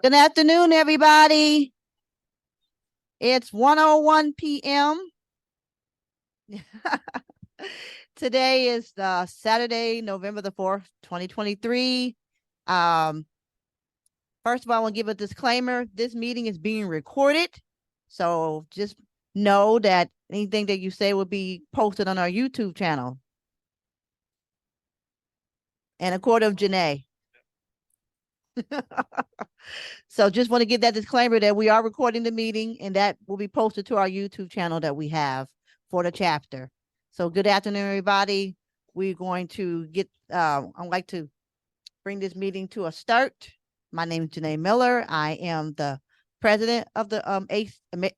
Good afternoon, everybody. It's 1:01 p.m. Today is the Saturday, November the 4th, 2023. First of all, I want to give a disclaimer. This meeting is being recorded. So just know that anything that you say will be posted on our YouTube channel. And a quarter of Janae. So just want to give that disclaimer that we are recording the meeting and that will be posted to our YouTube channel that we have for the chapter. So good afternoon, everybody. We're going to get, I'd like to bring this meeting to a start. My name is Janae Miller. I am the president of the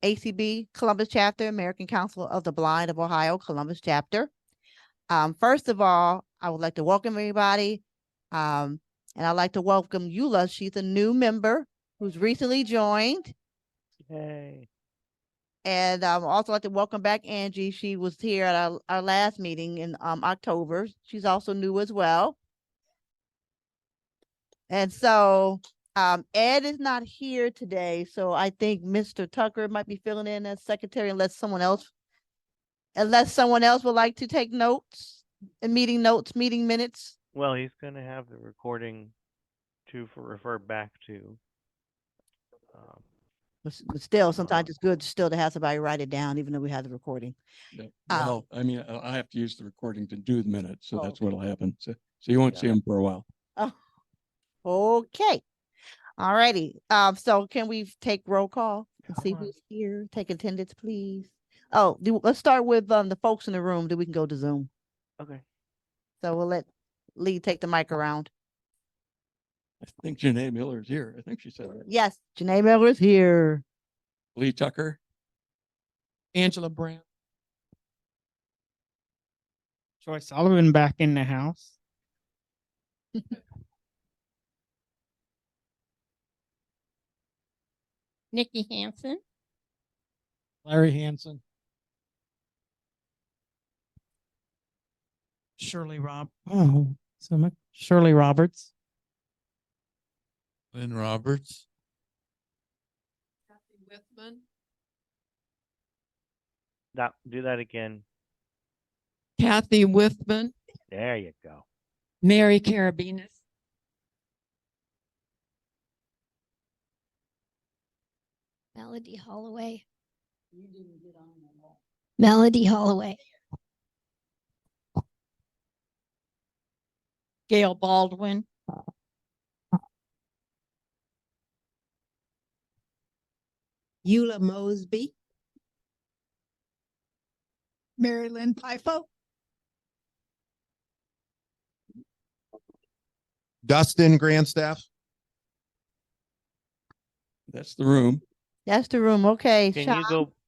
ACB Columbus chapter, American Council of the Blind of Ohio, Columbus chapter. First of all, I would like to welcome everybody. And I'd like to welcome Eula. She's a new member who's recently joined. Yay. And also like to welcome back Angie. She was here at our last meeting in October. She's also new as well. And so Ed is not here today. So I think Mr. Tucker might be filling in as secretary unless someone else would like to take notes and meeting minutes. Well, he's going to have the recording to refer back to. But still, sometimes it's good still to have somebody write it down, even though we have the recording. Yeah. Well, I mean, I have to use the recording to do the minutes, so that's what'll happen. So you won't see them for a while. Oh, okay. All righty. So can we take roll call and see who's here? Take attendance, please. Oh, let's start with the folks in the room. Then we can go to Zoom. Okay. So we'll let Lee take the mic around. I think Janae Miller is here. I think she said that. Yes, Janae Miller is here. Lee Tucker. Angela Brown. Troy Sullivan back in the house. Nikki Hansen. Larry Hansen. Shirley Shirley Roberts. Lynn Roberts. Kathy Whitman. Do that again. Kathy Whitman. There you go. Mary Karabinos. Melody Holloway. You didn't get on at all. Melody Holloway. Gail Baldwin. Eula Mosby. Mary Lynn Pifo. Dustin Grandstaff. That's the room. That's the room. Okay.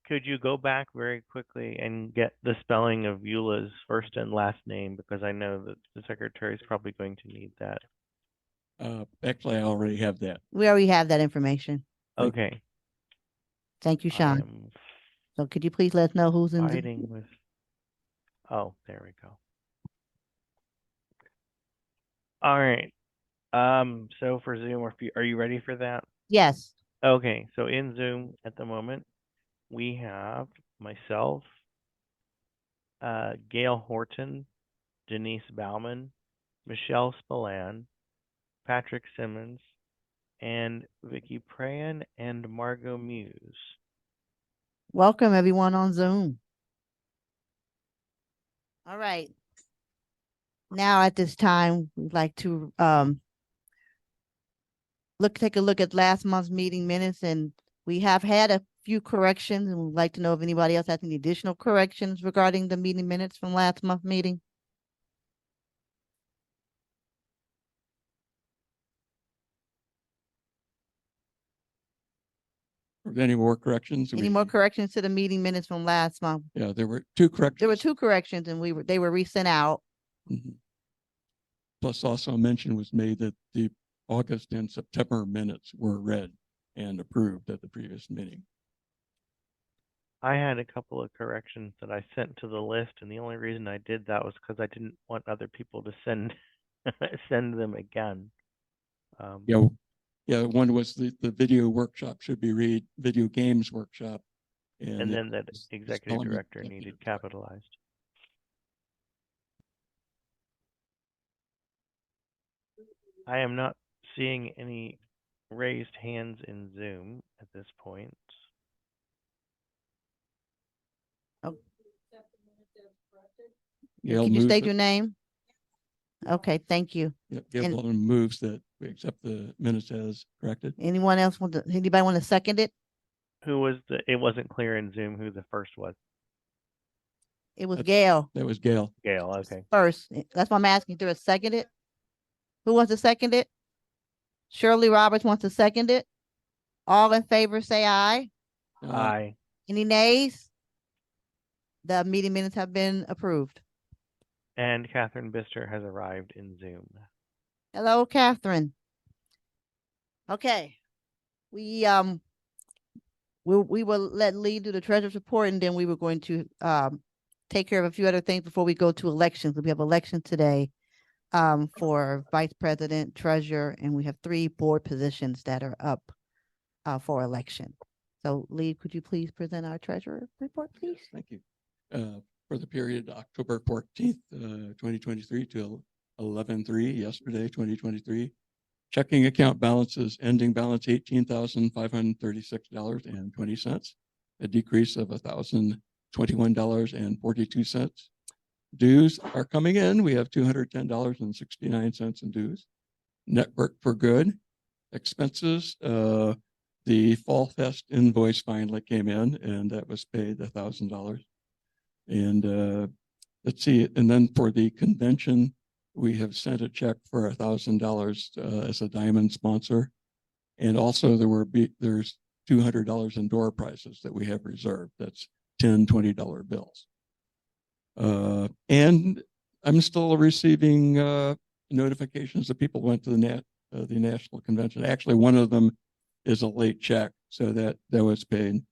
Could you go back very quickly and get the spelling of Eula's first and last name, because I know that the secretary is probably going to need that. Actually, I already have that. We already have that information. Okay. Thank you, Sean. So could you please let us know who's in Fighting with. Oh, there we go. All right. So for Zoom, are you ready for that? Yes. Okay. So in Zoom at the moment, we have myself, Gail Horton, Denise Bauman, Michelle Spillane, Patrick Simmons, and Vicky Prayan and Margo Muse. Welcome everyone on Zoom. All right. Now at this time, we'd like to take a look at last month's meeting minutes, and we have had a few corrections, and we'd like to know if anybody else has any additional corrections regarding the meeting minutes from last month's meeting. Any more corrections? Any more corrections to the meeting minutes from last month? Yeah, there were two corrections. There were two corrections, and they were resent out. Mm-hmm. Plus, also a mention was made that the August and September minutes were read and approved at the previous meeting. I had a couple of corrections that I sent to the list, and the only reason I did that was because I didn't want other people to send them again. Yeah, yeah, one was the video workshop should be read video games workshop. And then that it's executive spelling director executive needed director. capitalized. I am not seeing any raised hands in Zoom at this point. Gail Can you moves state it. your name? Okay, thank you. Yep, Gail and- Sullivan moves that we accept the minutes as corrected. Anyone else anybody want to second it? Who was it wasn't clear in Zoom who the first was. It was That's- Gail That was Gail. Gail, okay. first. That's why I'm asking. There a second it? Who wants to second it? Shirley Roberts wants to second it. All in favor, say aye. Aye. Any nays? The meeting minutes have been approved. And Catherine Bister has arrived in Zoom. Hello, Catherine. Okay. We will let Lee do the treasurer's report, and then we were going to take care of a few other things before we go to elections. We have elections today for vice president, treasurer, and we have 3 board positions that are up for election. So Lee, could you please present our treasurer report, please? Thank you. For the period October 14th, 2023 to 11/3, yesterday, 2023, checking account balances, ending balance $18,536.20, a decrease of $1,021.42. Dues are coming in. We have $210.69 in dues. Network for good. Expenses, the Fall Fest invoice finally came in, and that was paid $1,000. And let's see, and then for the convention, we have sent a check for $1,000 as a diamond sponsor. And also there's $200 in door prizes that we have reserved. That's $10, $20 bills. And I'm still receiving notifications that people went to the national convention. Actually, one of them is a late check, so that was paid,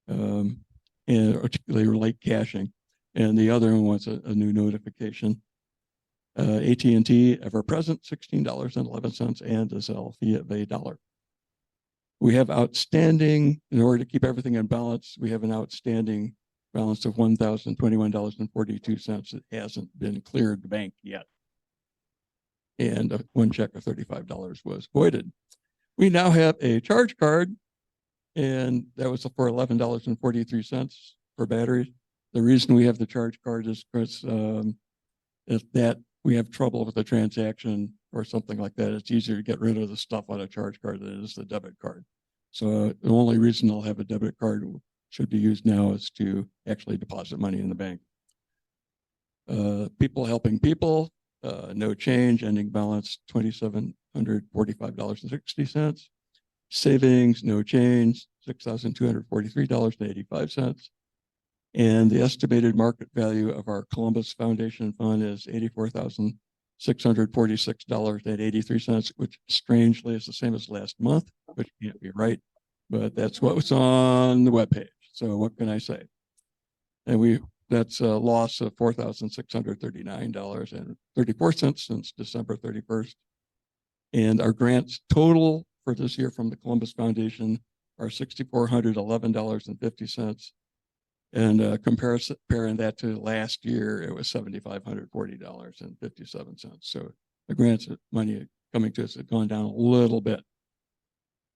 and particularly late cashing. And the other one was a new notification. AT&T ever present, $16.11, and a Zelle fee of $1. We have outstanding, in order to keep everything in balance, we have an outstanding balance of $1,021.42 that hasn't been cleared the bank yet. And one check of $35 was voided. We now have a charge card, and that was for $11.43 for batteries. The reason we have the charge card is because if that we have trouble with a transaction or something like that, it's easier to get rid of the stuff on a charge card than it is the debit card. So the only reason I'll have a debit card should be used now is to actually deposit money in the bank. People helping people, no change, ending balance $2,745.60. Savings, no change, $6,243.85. And the estimated market value of our Columbus Foundation Fund is $84,646.83, which strangely is the same as last month, which can't be right, but that's what was on the webpage. So what can I say? And that's a loss of $4,639.34 since December 31st. And our grants total for this year from the Columbus Foundation are $6,411.50. And comparing that to last year, it was $7,540.57. So the grants money coming to us have gone down a little bit.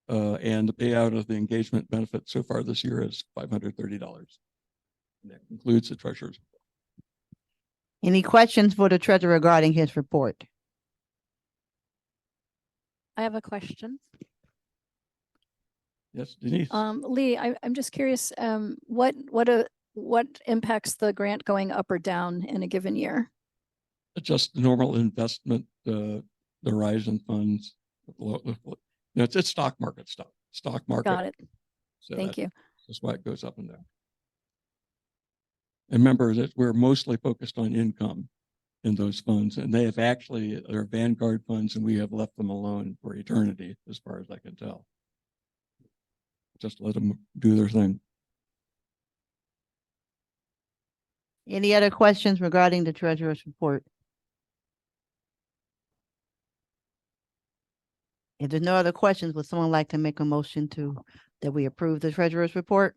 And the payout of the engagement benefit so far this year is $530. And that concludes the treasurer's report. Any questions for the treasurer regarding his report? I have a question. Yes, Denise. Lee, I'm just curious, what impacts the grant going up or down in a given year? Just normal investment, the rise in funds. It's stock market stuff. Stock market. Got it. So Thank you. That's why it goes up and down. And remember that we're mostly focused on income in those funds, and they have actually, they're Vanguard funds, and we have left them alone for eternity, as far as I can tell. Just let them do their thing. Any other questions regarding the treasurer's report? If there's no other questions, would someone like to make a motion that we approve the treasurer's report?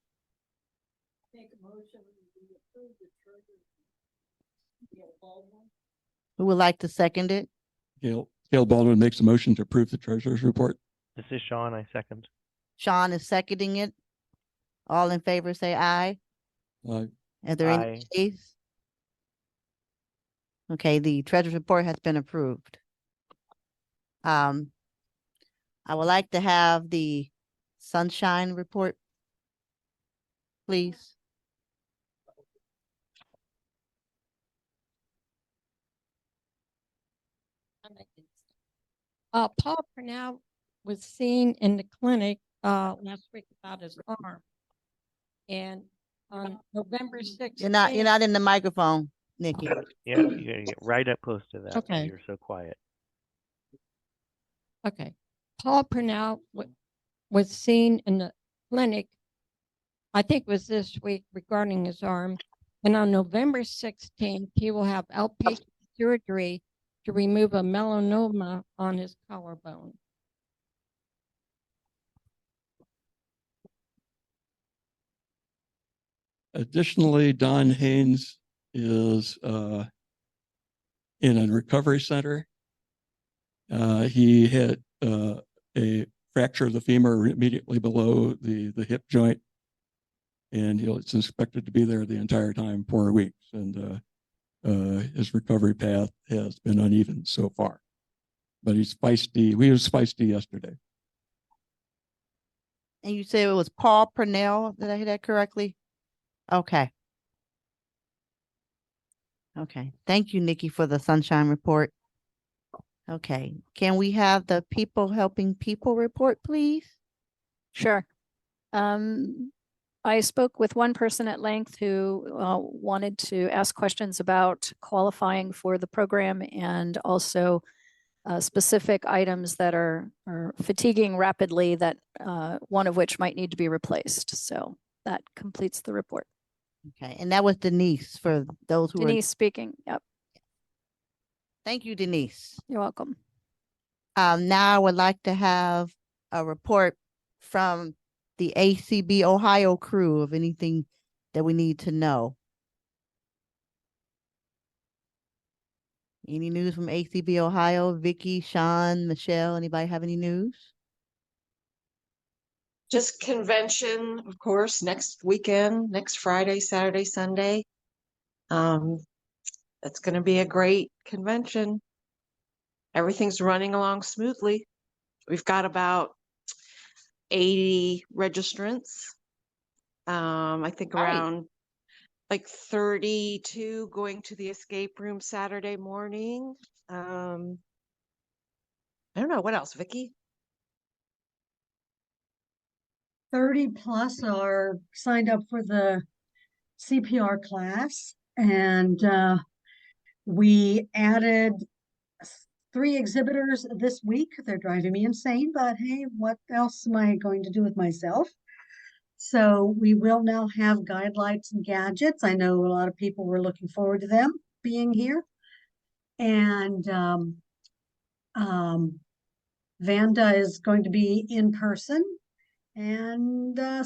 Who would like to second it? Gail Baldwin makes a motion to approve the treasurer's report. This is Sean, I second. Sean is seconding it. All in favor, say aye. Uh, Are there any Aye. nays? Okay, the treasurer's report has been approved. I would like to have the sunshine report, please. Paul Purnell was seen in the clinic last week without his arm. And on November 6th. You're not in the microphone, Nikki. Yeah, you gotta get right up close to that. Okay. You're so quiet. Okay. Paul Purnell was seen in the clinic, I think it was this week, regarding his arm. And on November 16th, he will have outpatient surgery to remove a melanoma on his collarbone. Additionally, Don Haynes is in a recovery center. He had a fracture of the femur immediately below the hip joint, and it's expected to be there the entire time, 4 weeks. And his recovery path has been uneven so far, but he's feisty. He was feisty yesterday. And you said it was Paul Purnell. Did I hear that correctly? Okay. Okay. Thank you, Nikki, for the sunshine report. Okay. Can we have the people helping people report, please? Sure. I spoke with one person at length who wanted to ask questions about qualifying for the program and also specific items that are fatiguing rapidly, that one of which might need to be replaced. So that completes the report. Okay. And that was Denise for those who Denise speaking. Yep. Thank you, Denise. You're welcome. Now I would like to have a report from the ACB Ohio crew of anything that we need to know. Any news from ACB Ohio? Vicky, Sean, Michelle, anybody have any news? Just convention, of course, next weekend, next Friday, Saturday, Sunday. It's going to be a great convention. Everything's running along smoothly. We've got about 80 registrants. I think around like 32 going to the escape room Saturday morning. I don't know, what else, Vicky? 30 plus are signed up for the CPR class, and we added 3 exhibitors this week. They're driving me insane, but hey, what else am I going to do with myself? So we will now have guide lights and gadgets. I know a lot of people were looking forward to them being here. And Vanda is going to be in person. And the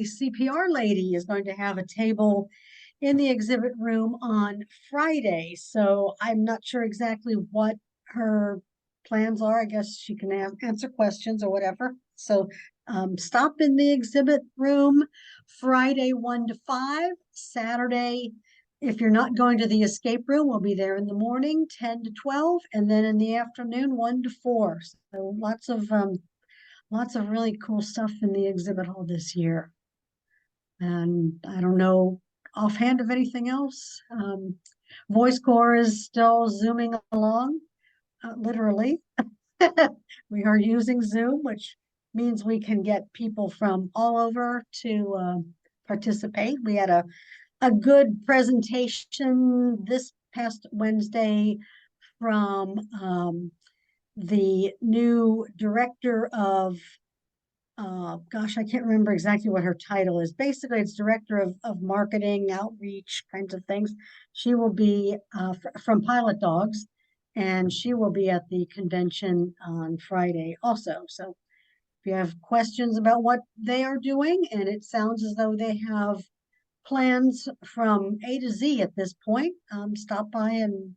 CPR lady is going to have a table in the exhibit room on Friday. So I'm not sure exactly what her plans are. I guess she can answer questions or whatever. So stop in the exhibit room Friday 1 to 5, Saturday. If you're not going to the escape room, we'll be there in the morning, 10 to 12, and then in the afternoon, 1 to 4. So lots of really cool stuff in the exhibit hall this year. And I don't know offhand of anything else. Voice Corps is still zooming along, literally. We are using Zoom, which means we can get people from all over to participate. We had a good presentation this past Wednesday from the new director of, gosh, I can't remember exactly what her title is. Basically, it's director of marketing, outreach kinds of things. She will be from Pilot Dogs, and she will be at the convention on Friday also. So if you have questions about what they are doing, and it sounds as though they have plans from A to Z at this point, stop by and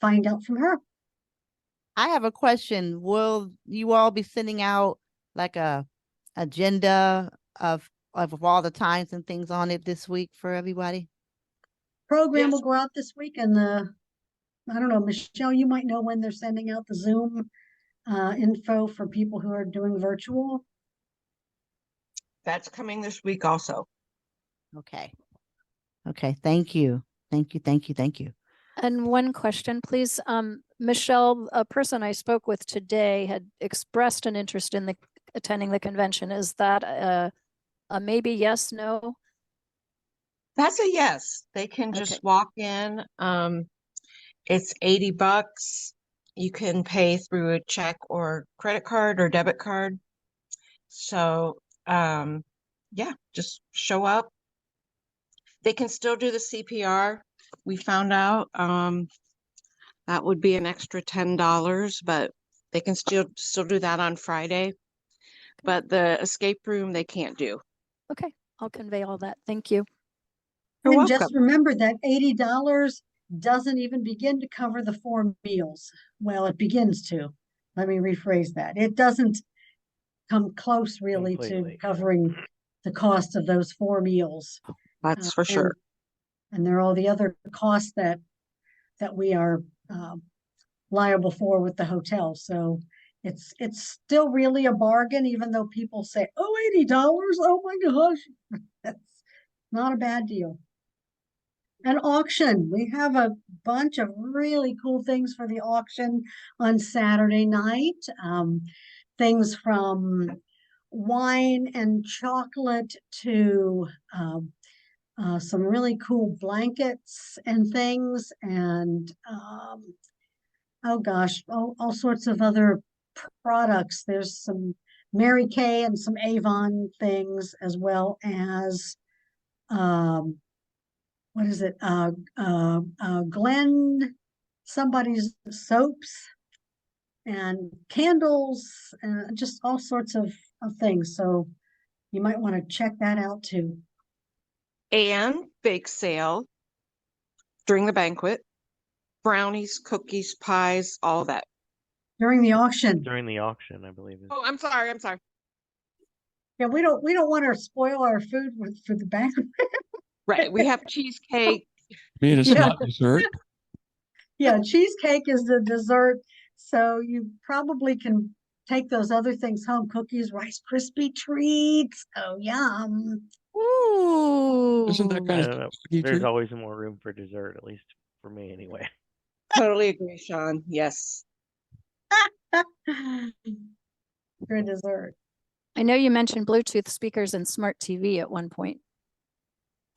find out from her. I have a question. Will you all be sending out like a agenda of all the times and things on it this week for everybody? Program Yes. will go out this week, and I don't know, Michelle, you might know when they're sending out the Zoom info for people who are doing virtual. That's coming this week also. Okay. Okay. Thank you. Thank you. Thank you. Thank you. And one question, please. Michelle, a person I spoke with today had expressed an interest in attending the convention. Is that a maybe, yes, no? That's a yes. They can Okay. just walk in. It's $80. You can pay through a check or credit card or debit card. So, yeah, just show up. They can still do the CPR. We found out, that would be an extra $10, but they can still do that on Friday. But the escape room, they can't do. Okay, I'll convey all that. Thank you. You're And just welcome. remember that $80 doesn't even begin to cover the 4 meals. Well, it begins to. Let me rephrase that. It doesn't come close really to Completely. covering the cost of those 4 meals. That's for And sure. there are all the other costs that we are liable for with the hotel. So it's still really a bargain, even though people say, "Oh, $80! Oh my gosh!" That's not a bad deal. An auction. We have a bunch of really cool things for the auction on Saturday night. Things from wine and chocolate to some really cool blankets and things, and oh gosh, all sorts of other products. There's some Mary Kay and some Avon things, as well as what is it? Glen somebody's soaps and candles and just all sorts of things. So you might want to check that out too. And bake sale during the banquet. Brownies, cookies, pies, all that. During the auction. During the auction, I believe. Oh, I'm sorry. I'm sorry. Yeah, we don't want to spoil our food for the banquet. Right. We have cheesecake. I mean, it's Yeah. not dessert. Yeah, cheesecake is the dessert. So you probably can take those other things home. Cookies, Rice Krispie treats. Oh, yum. Ooh. Isn't that I kind don't of know. cookie There's too? always more room for dessert, at least for me anyway. Totally agree, Sean. Yes. Good dessert. I know you mentioned Bluetooth speakers and smart TV at one point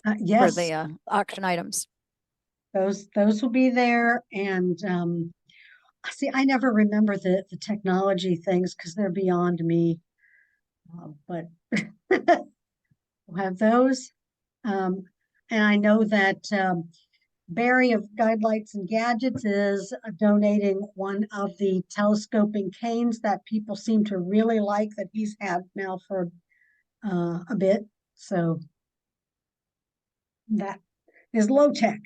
for Yes, the auction items. those will be there. And see, I never remember the technology things because they're beyond me. But we'll have those. And I know that Barry of Guidelights and Gadgets is donating one of the telescoping canes that people seem to really like, that he's had now for a bit. So that is low tech.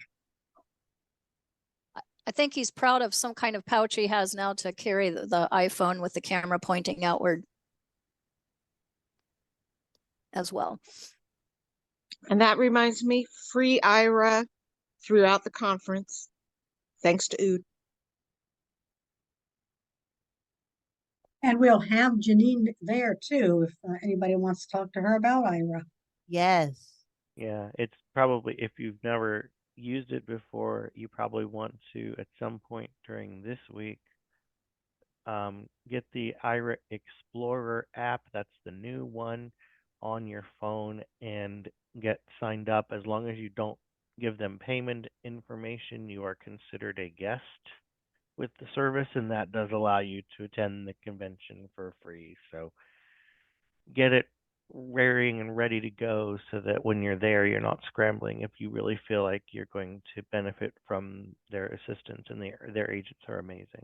I think he's proud of some kind of pouch he has now to carry the iPhone with the camera pointing outward as well. And that reminds me, free IRA throughout the conference. Thanks to Ood. And we'll have Janine there too, if anybody wants to talk to her about IRA. Yes. Yeah, it's probably, if you've never used it before, you probably want to, at some point during this week, get the IRA Explorer app. That's the new one on your phone, and get signed up. As long as you don't give them payment information, you are considered a guest with the service, and that does allow you to attend the convention for free. So get it raring and ready to go so that when you're there, you're not scrambling if you really feel like you're going to benefit from their assistance, and their agents are amazing.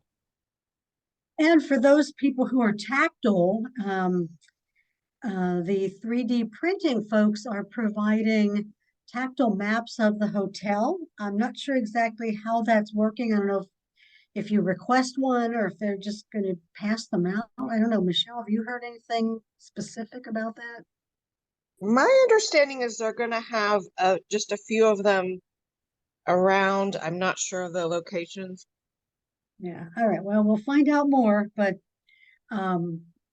And for those people who are tactile, the 3D printing folks are providing tactile maps of the hotel. I'm not sure exactly how that's working. I don't know if you request one or if they're just going to pass them out. I don't know. Michelle, have you heard anything specific about that? My understanding is they're going to have just a few of them around. I'm not sure of the locations. Yeah. All right. Well, we'll find out more, but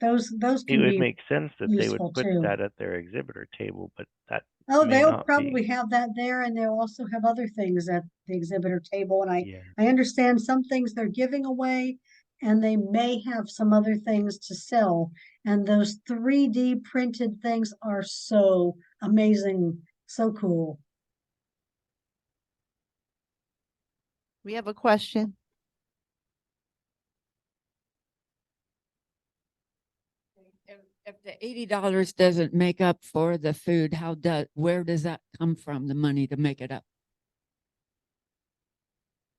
those It can would be make sense that they would useful put too. that at their exhibitor table, but that Oh, may they'll not probably be. have that there, and they'll also have other things at the exhibitor table. And Yeah. I understand some things they're giving away, and they may have some other things to sell. And those 3D printed things are so amazing, so cool. We have a question. If the $80 doesn't make up for the food, where does that come from, the money to make it up?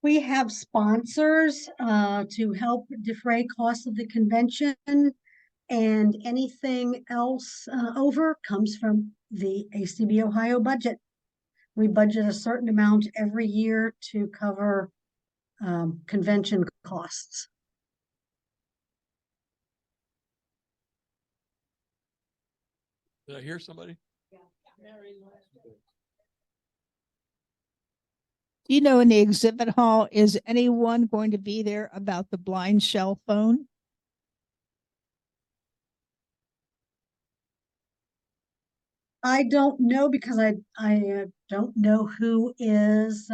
We have sponsors to help defray costs of the convention, and anything else over comes from the ACB Ohio budget. We budget a certain amount every year to cover convention costs. Did I hear somebody? You know, in the exhibit hall, is anyone going to be there about the blind shell phone? I don't know because I don't know who is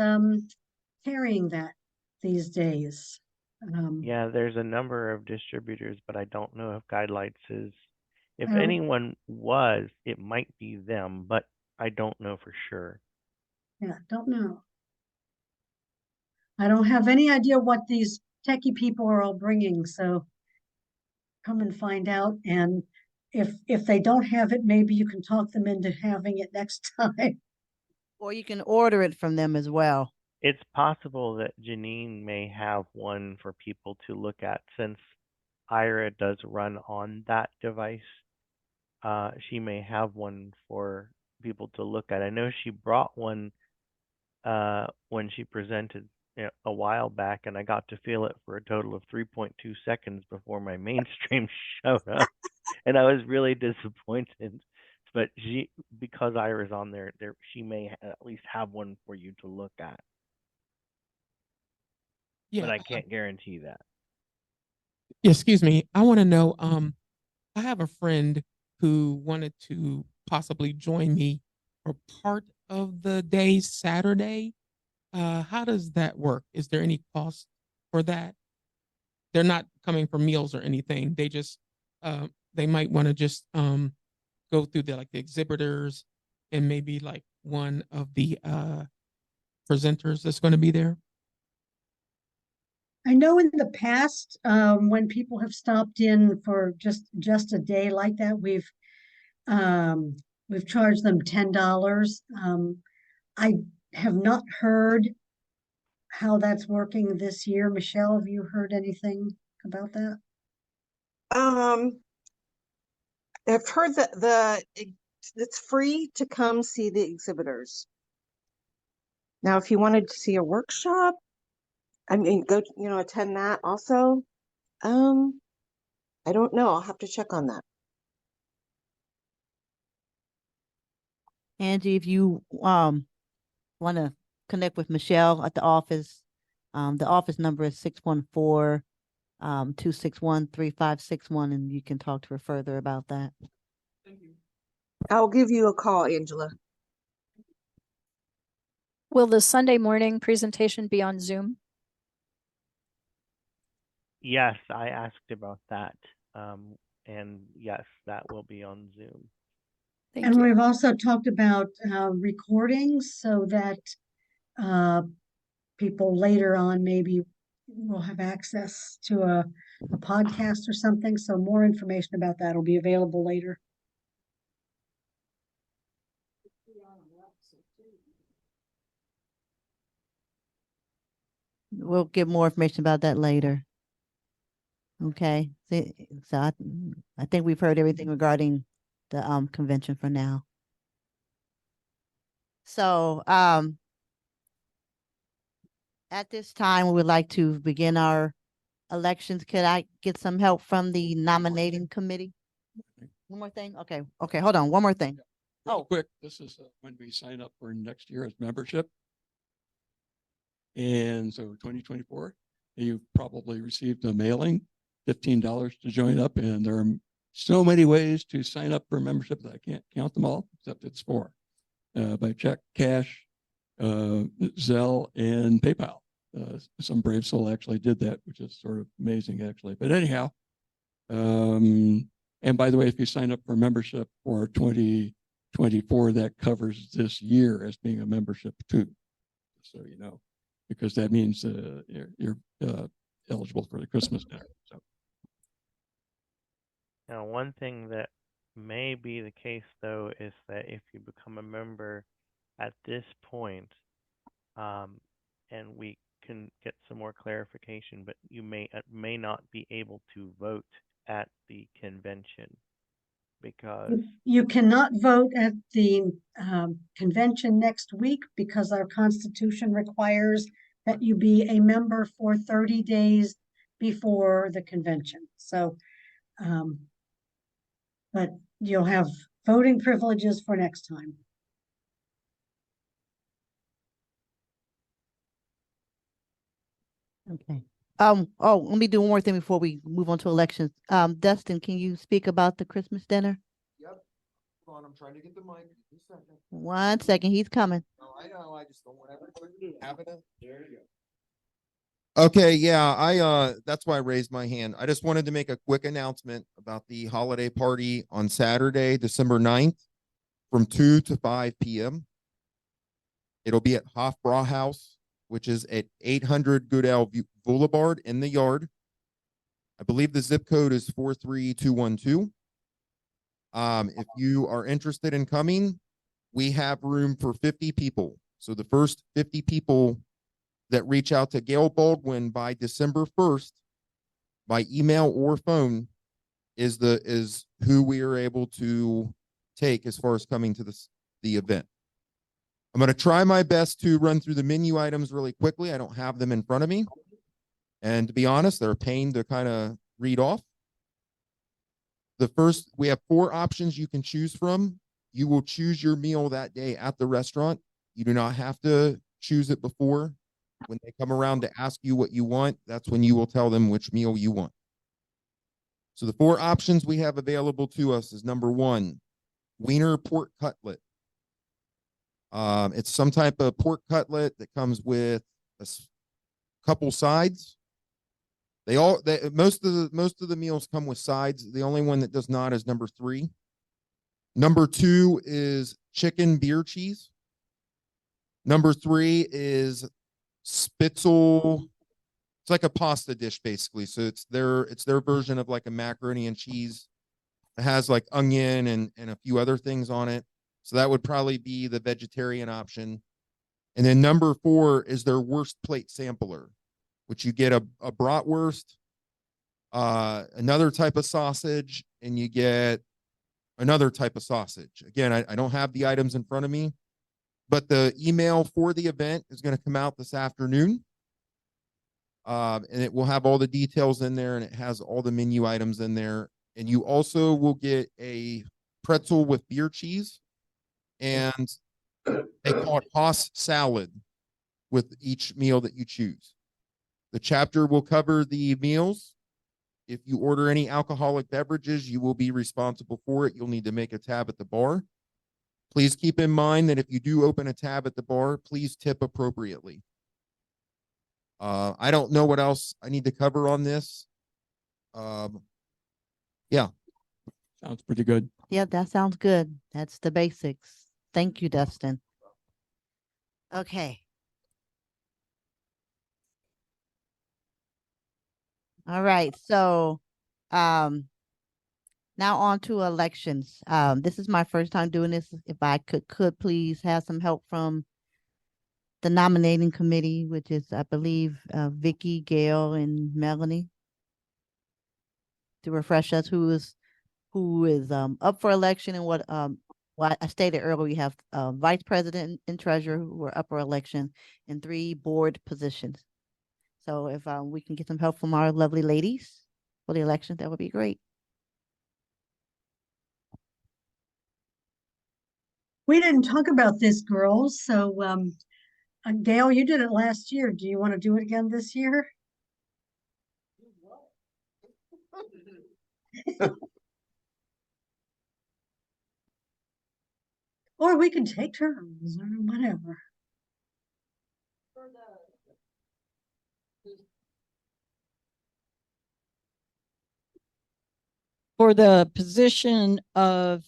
carrying that these days. Yeah, there's a number of distributors, but I don't know if Guidelights is. If I don't- anyone was, it might be them, but I don't know for sure. Yeah, don't know. I don't have any idea what these techie people are all bringing, so come and find out. And if they don't have it, maybe you can talk them into having it next time. Or you can order it from them as well. It's possible that Janine may have one for people to look at since Ira does run on that device. She may have one for people to look at. I know she brought one when she presented a while back, and I got to feel it for a total of 3.2 seconds before my mainstream showed up, and I was really disappointed. But because Ira's on there, she may at least have one for you to look at. Yeah. But I can't guarantee that. Excuse me. I want to know, I have a friend who wanted to possibly join me for part of the day Saturday. How does that work? Is there any cost for that? They're not coming for meals or anything. They just they might want to just go through the exhibitors and maybe like one of the presenters that's going to be there. I know in the past, when people have stopped in for just a day like that, we've charged them $10. I have not heard how that's working this year. Michelle, have you heard anything about that? I've heard that it's free to come see the exhibitors. Now, if you wanted to see a workshop, I mean, go, attend that also. I don't know. I'll have to check on that. Angie, if you want to connect with Michelle at the office number is 614-261-3561, and you can talk to her further about that. Thank you. I'll give you a call, Angela. Will the Sunday morning presentation be on Zoom? Yes, I asked about that. And yes, that will be on Zoom. And we've also talked about recordings so that people later on maybe will have access to a podcast or something. So more information about that will be available later. we'll get more information about that later. Okay, so I think we've heard everything regarding the convention for now. So at this time, we would like to begin our elections. Could I get some help from the nominating committee? One more thing? Okay, hold on, one more thing. Real quick, this is when we sign up for next year's membership. And so 2024, you probably received a mailing, $15 to join up. And there are so many ways to sign up for membership that I can't count them all, except it's 4. By check, cash, Zelle, and PayPal. Some brave soul actually did that, which is sort of amazing actually. But anyhow, and by the way, if you sign up for membership for 2024, that covers this year as being a membership too. So you know, because that means you're eligible for the Christmas dinner. So. Now, one thing that may be the case though is that if you become a member at this point, and we can get some more clarification, but you may not be able to vote at the convention because you cannot vote at the convention next week because our Constitution requires that you be a member for 30 days before the convention. So, but you'll have voting privileges for next time. Okay. Let me do one more thing before we move on to elections. Dustin, can you speak about the Christmas dinner? Yep. Hold on, I'm trying to get the mic. 2 seconds. 1 second, he's coming. No, I know. I just don't want everybody to have it. There you go. Okay, yeah, that's why I raised my hand. I just wanted to make a quick announcement about the holiday party on Saturday, December 9th from 2 to 5 p.m. It'll be at HofBrauHaus, which is at 800 Goodell Boulevard in the Yard. I believe the zip code is 43212. If you are interested in coming, we have room for 50 people. So the first 50 people that reach out to Gail Baldwin by December 1st by email or phone is who we are able to take as far as coming to the event. I'm going to try my best to run through the menu items really quickly. I don't have them in front of me. And to be honest, they're a pain to kind of read off. We have 4 options you can choose from. You will choose your meal that day at the restaurant. You do not have to choose it before. When they come around to ask you what you want, that's when you will tell them which meal you want. So the 4 options we have available to us is number 1, wiener pork cutlet. It's some type of pork cutlet that comes with a couple sides. Most of the meals come with sides. The only one that does not is number 3. Number 2 is chicken beer cheese. Number 3 is spitzel. It's like a pasta dish basically. So it's their version of like a macaroni and cheese. It has like onion and a few other things on it. So that would probably be the vegetarian option. And then number 4 is their worst plate sampler, which you get a bratwurst, another type of sausage, and you get another type of sausage. Again, I don't have the items in front of me, but the email for the event is going to come out this afternoon. And it will have all the details in there, and it has all the menu items in there. And you also will get a pretzel with beer cheese, and they call it Haas salad with each meal that you choose. The chapter will cover the meals. If you order any alcoholic beverages, you will be responsible for it. You'll need to make a tab at the bar. Please keep in mind that if you do open a tab at the bar, please tip appropriately. I don't know what else I need to cover on this. Yeah. Sounds pretty good. Yeah, that sounds good. That's the basics. Thank you, Dustin. Okay. All right. So, now on to elections. This is my first time doing this. If I could please have some help from the nominating committee, which is, I believe, Vicky, Gail, and Melanie. To refresh us who is up for election and what well, I stated earlier, we have vice president and treasurer who are up for election and 3 board positions. So if we can get some help from our lovely ladies for the election, that would be great. We didn't talk about this, girls. So, Gail, you did it last year. Do you want to do it again this year? Or we can take turns or whatever. For the position of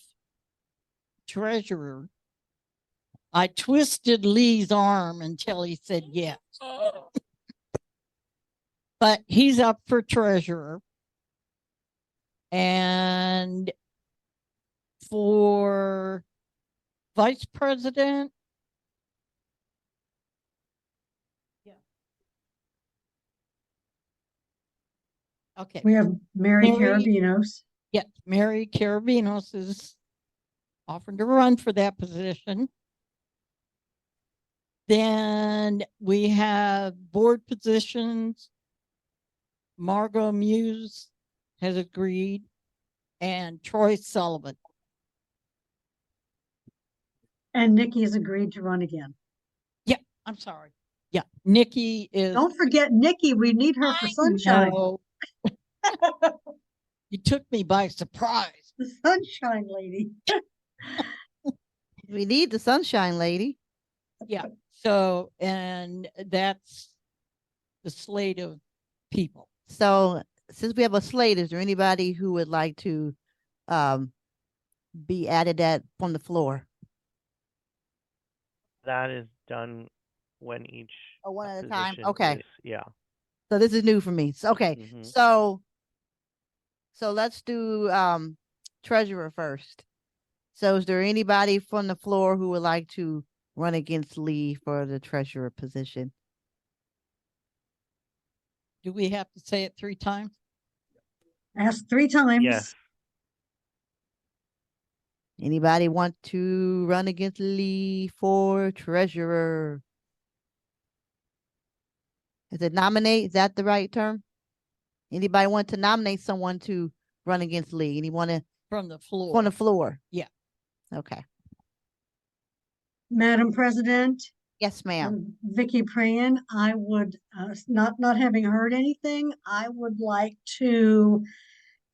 treasurer, I twisted Lee's arm until he said yes. But he's up for treasurer. And for vice president, okay. We have Mary Mary- Karabinos. Yes, Mary Karabinos is offering to run for that position. Then we have board positions. Margo Muse has agreed, and Troy Sullivan. And Nikki has agreed to run again. Yeah, I'm sorry. Yeah, Nikki is. Don't forget Nikki. We need her for sunshine. No. You took me by surprise. The sunshine lady. We need the sunshine lady. Yeah. So, and that's the slate of people. So since we have a slate, is there anybody who would like to be added from the floor? That is done when each Oh, one at a time? position Okay. is- yeah. So this is new for me. So, okay. Mhm. So let's do treasurer first. So is there anybody from the floor who would like to run against Lee for the treasurer position? Do we have to say it 3 times? Ask 3 times. Yes. Anybody want to run against Lee for treasurer? Is it nominate? Is that the right term? Anybody want to nominate someone to run against Lee? Anyone From the floor. on the floor? Yeah. Okay. Madam President. Yes, ma'am. Vicky Prayan, I would, not having heard anything, I would like to,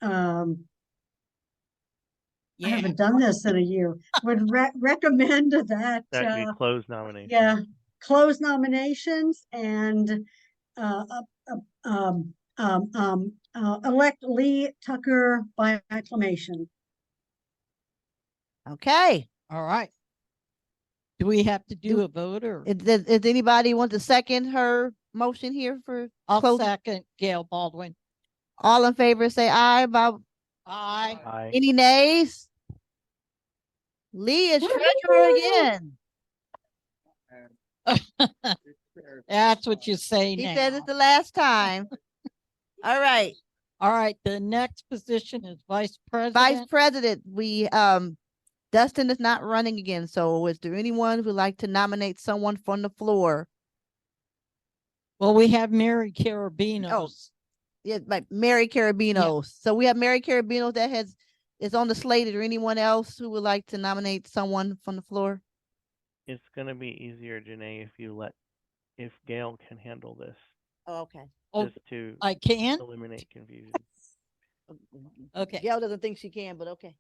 I haven't done this in a year, would recommend that, That we close nominations. yeah, close nominations and, elect Lee Tucker by acclamation. Okay. All right. Do we have to do a vote or? Does anybody want to second her motion here for I'll closing? second Gail Baldwin. All in favor, say aye. Aye. Aye. Any nays? Lee is treasurer again. That's what you say He now. said it's the last time. All right. All right. The next position is vice president. Vice president, Dustin is not running again. So is there anyone who would like to nominate someone from the floor? Well, we have Mary Karabinos. Yeah, like Mary Karabinos. So we have Mary Karabinos that is on the slate. Is there anyone else who would like to nominate someone from the floor? It's gonna be easier, Janae, if Gail can handle this, Oh, okay. Oh, just to I can? eliminate confusion. Okay. Gail doesn't think she can, but okay.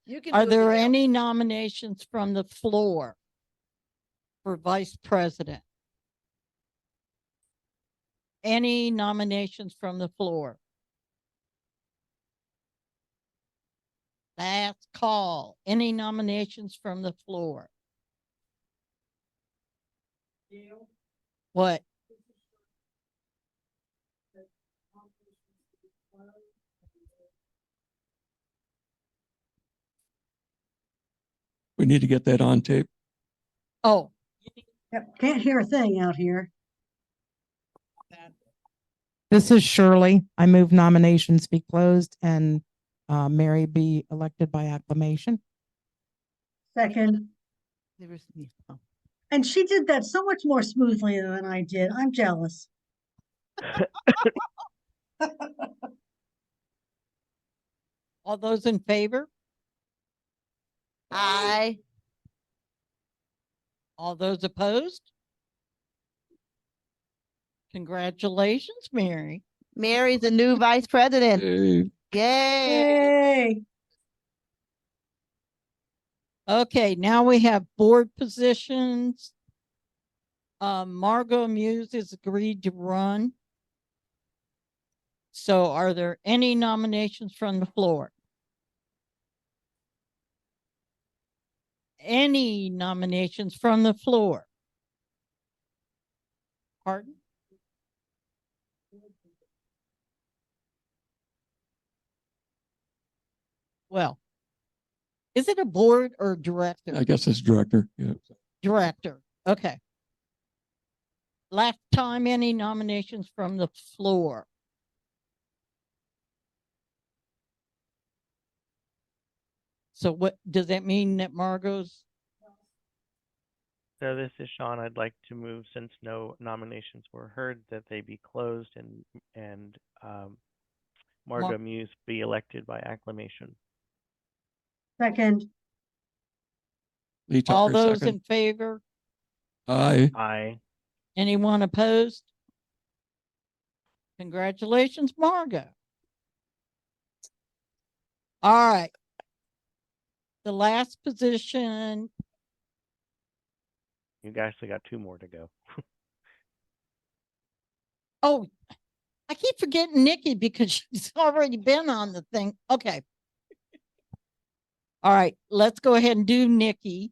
You can Are do it, there Gail. any nominations from the floor for vice president? Any nominations from the floor? Last call. Any nominations from the floor? What? We need to get that on tape. Oh, you Yep, can't hear a thing out here. This is Shirley. I move nominations be closed and Mary be elected by acclamation. Second. There was- oh. And she did that so much more smoothly than I did. I'm jealous. All those in favor? Aye. All those opposed? Congratulations, Mary. Mary's the new vice president. Hey, Yay. Yay. Okay, now we have board positions. Margo Muse has agreed to run. So are there any nominations from the floor? Any nominations from the floor? Pardon? Well, is it a board or director? I guess it's director. Yeah. Director, okay. Last time, any nominations from the floor? So what, does that mean that Margot's? So this is Sean. I'd like to move, since no nominations were heard, that they be closed and Margo Muse be elected by acclamation. Second. Lee All Tucker, those second. in favor? Aye. Aye. Anyone opposed? Congratulations, Margo. All right. The last position, You actually got 2 more to go. oh, I keep forgetting Nikki because she's already been on the thing. Okay. All right, let's go ahead and do Nikki.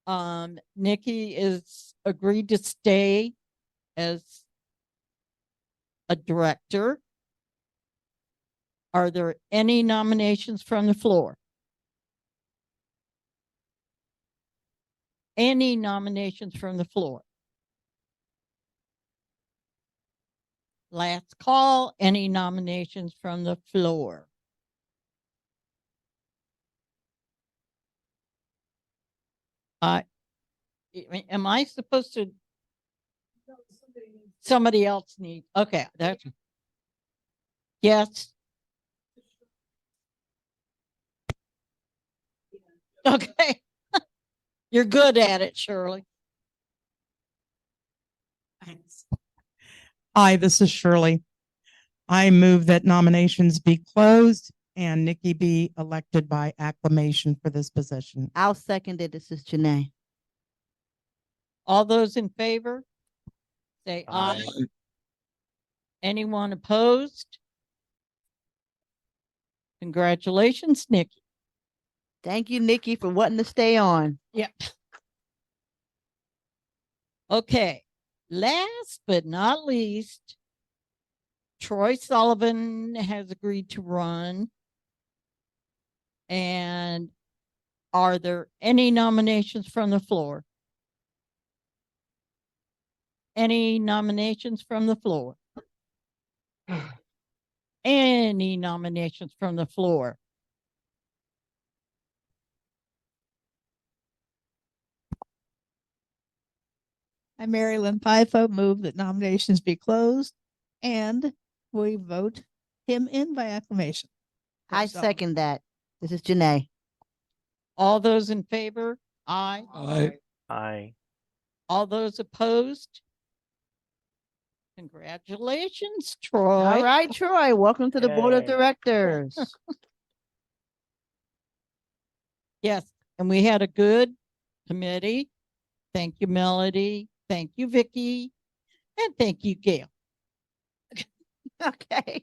Nikki is agreed to stay as a director. Are there any nominations from the floor? Any nominations from the floor? Last call, any nominations from the floor? Am I supposed to? Somebody else needs, okay, that's. Yes. Okay. You're good at it, Shirley. Hi, this is Shirley. I move that nominations be closed and Nikki be elected by acclamation for this position. I'll second it. This is Janae. All those in favor? Say aye. Anyone opposed? Congratulations, Nikki. Thank you, Nikki, for wanting to stay on. Yep. Okay, last but not least, Troy Sullivan has agreed to run. And are there any nominations from the floor? Any nominations from the floor? Any nominations from the floor? I, Mary Lynn Pyfo, move that nominations be closed and we vote him in by acclamation. I second that. This is Janae. All those in favor? Aye. Aye. Aye. All those opposed? Congratulations, Troy. All right, Troy, welcome to the board of Yay. directors. Yes, and we had a good committee. Thank you, Melody. Thank you, Vicky. And thank you, Gail. Okay.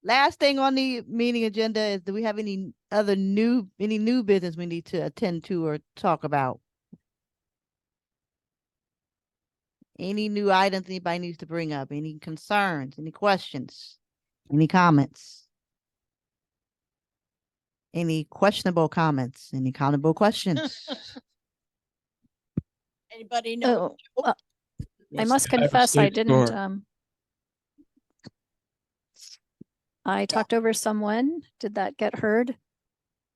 Last thing on the meeting agenda is, do we have any new business we need to attend to or talk about? Any new items anybody needs to bring up? Any concerns? Any questions? Any comments? Any questionable comments? Any countable questions? Anybody know? I What's must the confess, I state didn't, score? I talked over someone. Did that get heard?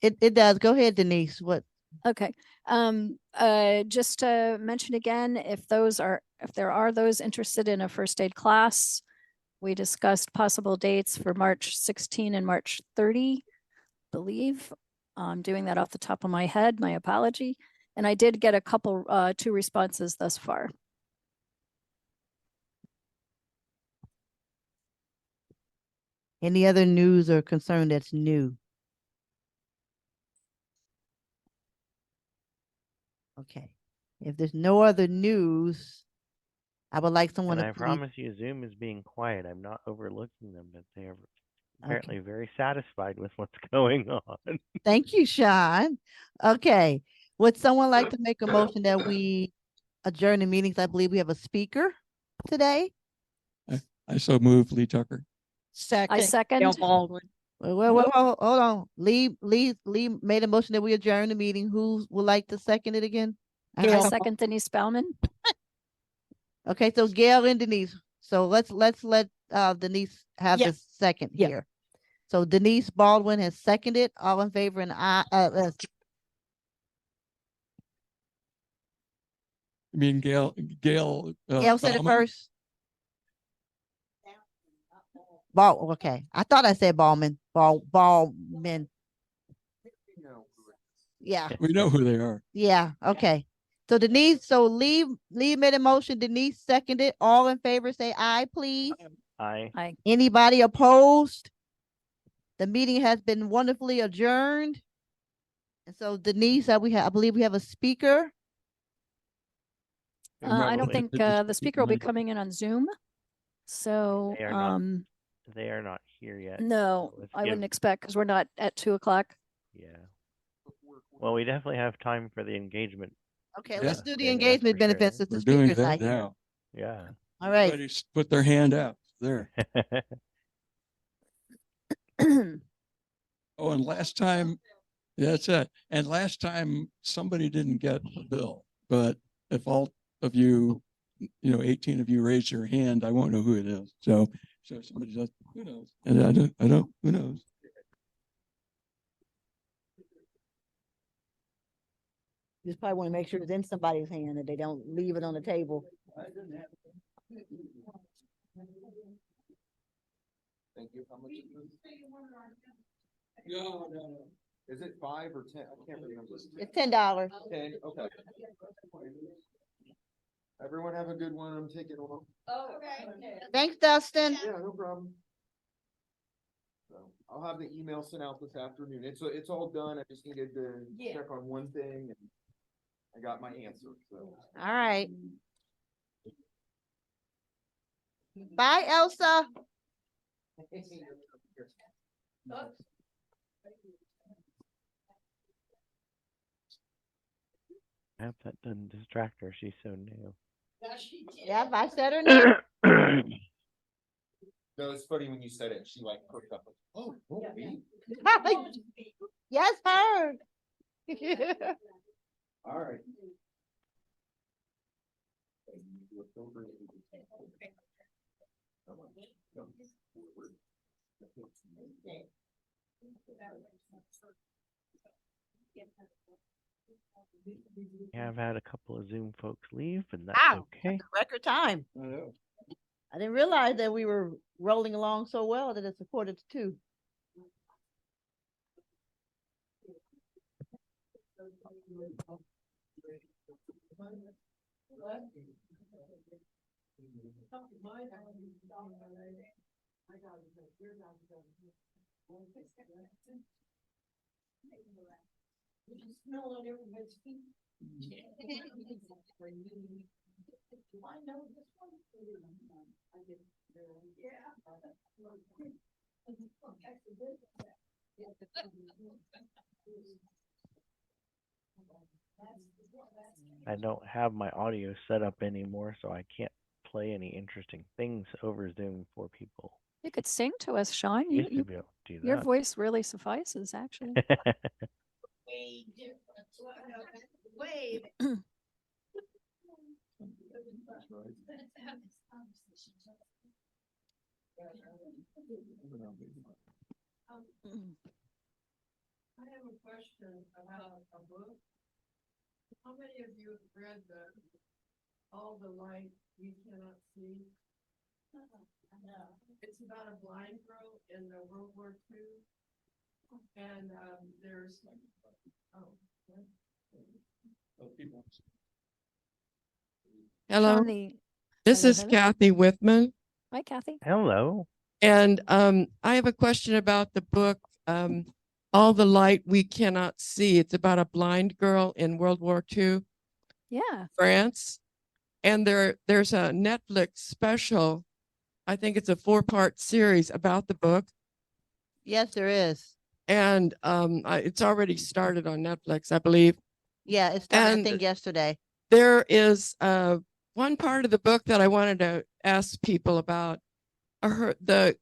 It does. Go ahead, Denise. What? Okay. Just to mention again, if there are those interested in a first aid class, we discussed possible dates for March 16 and March 30, believe. I'm doing that off the top of my head, my apology. And I did get a couple, 2 responses thus far. Any other news or concern that's new? Okay. If there's no other news, I would like someone And to I please. promise you, Zoom is being quiet. I'm not overlooking them, but they are apparently very satisfied with what's going on. Thank you, Sean. Okay. Would someone like to make a motion that we adjourn the meetings? I believe we have a speaker today. I so move, Lee Tucker. Second. I second. Gail Baldwin. Wait, hold on. Lee made a motion that we adjourn the meeting. Who would like to second it again? I second Denise Bauman. Okay, so Gail and Denise. So let's let Denise have the second here. So Denise Baldwin has seconded. All in favor, and I. I mean, Gail. Gail said it Bauman? first. Okay. I thought I said Ballman. Ballman. Yeah. We know who they are. Yeah. Okay. So Denise, Lee made a motion. Denise seconded. All in favor, say aye, please. Aye. Anybody opposed? The meeting has been wonderfully adjourned. And so Denise, I believe we have a speaker. I don't think the speaker will be coming in on Zoom. So They are not here yet. no, So I wouldn't expect, because we're not at 2 o'clock. Yeah. Well, we definitely have time for the engagement. Okay, Yeah. let's do the That's engagement for benefits sure. since the We're doing speaker's that not here. now. Yeah. All right. Everybody's put their hand out there. Oh, and last time, that's it. And last time somebody didn't get a bill, but if all of you, 18 of you raise your hand, I won't know who it is. So somebody does, who knows? And I don't, who knows? You just probably want to make sure it's in somebody's hand that they don't leave it on the table. Thank you. How much is this? No. Is it 5 or 10? I can't remember. It's $10. 10, okay. Everyone have a good one. I'm taking off. Thanks, Dustin. Yeah, no problem. So I'll have the email sent out this afternoon. It's all done. I just needed to check on one thing, and I got my answer. So. All right. Bye, Elsa. Yep, that doesn't distract her. She's so new. Yeah, I said her name. No, it's funny when you said it. She perked up. Oh, me? Yes, her. All right. We have had a couple of Zoom folks leave, and that's Wow, okay. record time. I didn't realize that we were rolling along so well that it's a 1:45. Smell on everybody's feet. I know this one. I don't have my audio set up anymore, so I can't play any interesting things over Zoom for people. You could sing to us, Sean. I used to be able to do Your that. voice really suffices, actually. Way different. Way. I have a question about a book. How many of you have read All the Light We Cannot See? No. It's about a blind girl in the World War II. And there's Hello, Shawnee. this Hello, is hello. Kathy Whitman, Hi, Kathy. Hello. and I have a question about the book, All the Light We Cannot See. It's about a blind girl in World War II, Yeah. France, and there's a Netflix special. I think it's a 4-part series about the book, Yes, there is. and it's already started on Netflix, I believe. Yeah, it started, I And think, yesterday. there is one part of the book that I wanted to ask people about. It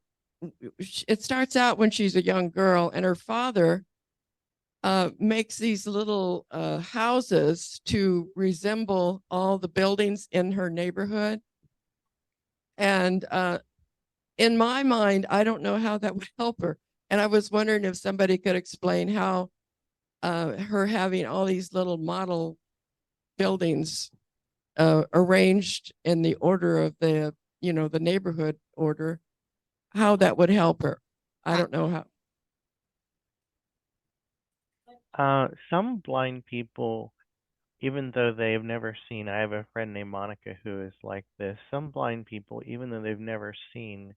starts out when she's a young girl, and her father makes these little houses to resemble all the buildings in her neighborhood. And in my mind, I don't know how that would help her. And I was wondering if somebody could explain how her having all these little model buildings arranged in the order of the neighborhood order, how that would help her. I don't know how. Some blind people, even though they've never seen, I have a friend named Monica who is like this. Some blind people, even though they've never seen,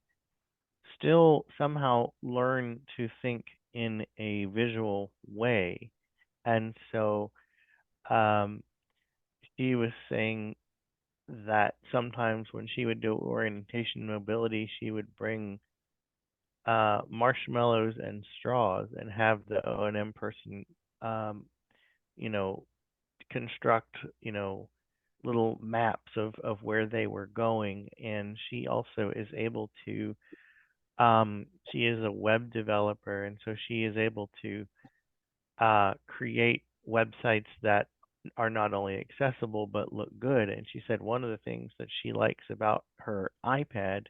still somehow learn to think in a visual way. And so she was saying that sometimes when she would do orientation mobility, she would bring marshmallows and straws and have the O&M person, construct, little maps of where they were going. And she also is able to, she is a web developer, and so she is able to create websites that are not only accessible but look good. And she said one of the things that she likes about her iPad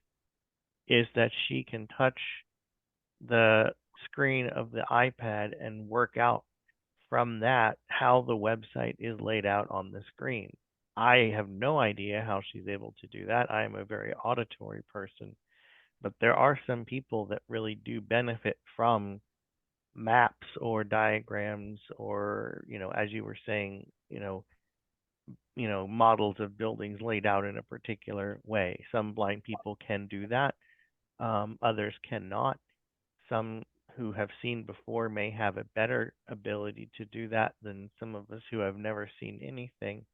is that she can touch the screen of the iPad and work out from that how the website is laid out on the screen. I have no idea how she's able to do that. I am a very auditory person, but there are some people that really do benefit from maps or diagrams or, as you were saying, models of buildings laid out in a particular way. Some blind people can do that. Others cannot. Some who have seen before may have a better ability to do that than some of us who have never seen anything,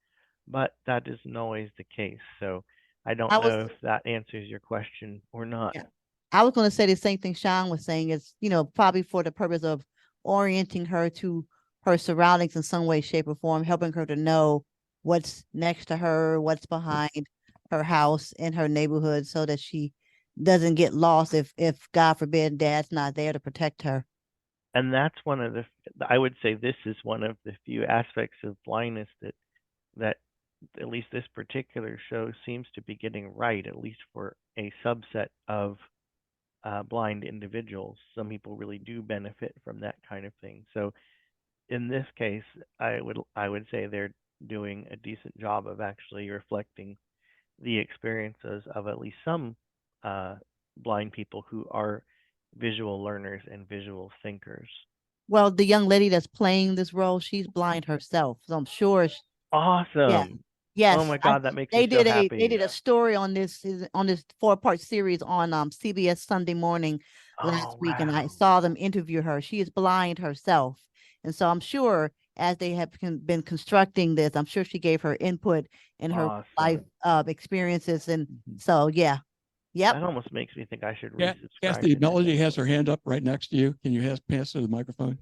but that isn't always the case. So I don't know if that answers your question or not. Yeah. I was going to say the same thing Sean was saying is, probably for the purpose of orienting her to her surroundings in some way, shape, or form, helping her to know what's next to her, what's behind her house in her neighborhood, so that she doesn't get lost if God forbid dad's not there to protect her. And that's one of I would say this is one of the few aspects of blindness that at least this particular show seems to be getting right, at least for a subset of blind individuals. Some people really do benefit from that kind of thing. So in this case, I would say they're doing a decent job of actually reflecting the experiences of at least some blind people who are visual learners and visual thinkers. Well, the young lady that's playing this role, she's blind herself, so I'm sure. Awesome. Yeah. Yes. Oh my God, that makes me so They happy. did a story on this 4-part series on CBS Sunday Morning last week, and I saw them interview her. She is blind herself, and so I'm sure as they have been constructing this, I'm sure she gave her input in her life experiences, and so yeah. Yep. That almost makes me think I should Yeah, resubscribe. Kathy, Melody has her hand up right next to you. Can you pass her the microphone?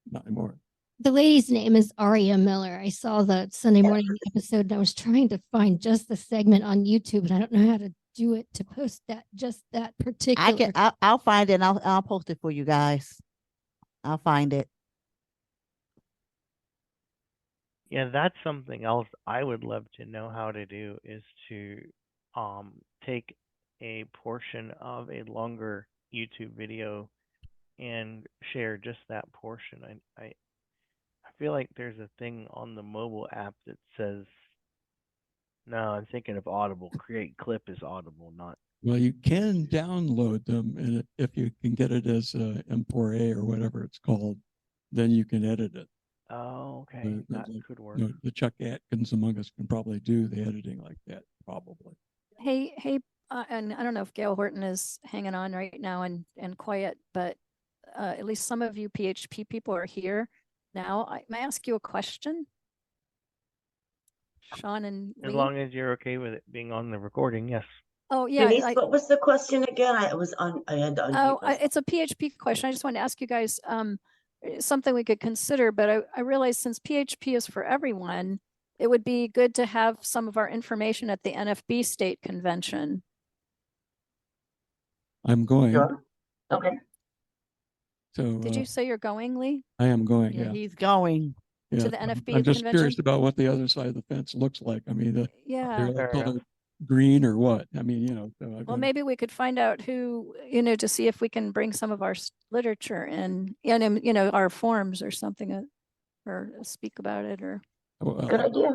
Not anymore. The lady's name is Aria Miller. I saw the Sunday morning episode and I was trying to find just the segment on YouTube, and I don't know how to do it to post that particular. I'll find it and I'll post it for you guys. I'll find it. Yeah, that's something else I would love to know how to do is to take a portion of a longer YouTube video and share just that portion. I feel like there's a thing on the mobile app that says, no, I'm thinking of Audible. Create clip is Audible, not. Well, you can download them, and if you can get it as M4A or whatever it's called, then you can edit it. Oh, okay, that could work. The Chuck Atkins among us can probably do the editing like that, probably. Hey, and I don't know if Gail Horton is hanging on right now and quiet, but at least some of you PHP people are here now. May I ask you a question? Sean and As Lee? long as you're okay with it being on the recording, yes. Oh, yeah. Denise, what was the question again? I had to unmute myself. It's a PHP question. I just wanted to ask you guys something we could consider, but I realize since PHP is for everyone, it would be good to have some of our information at the NFB state convention. I'm going. Sure. Okay. So Did you say you're going, Lee? I am going. Yeah, Yeah, he's going. To the I'm NFB just convention? curious about what the other side of the fence looks like. I mean, Yeah. they're Fair enough. colored green or what? I mean, So Well, maybe we could find out who, to see if we can bring some of our literature and our forms or something, or speak about it, or. Good idea.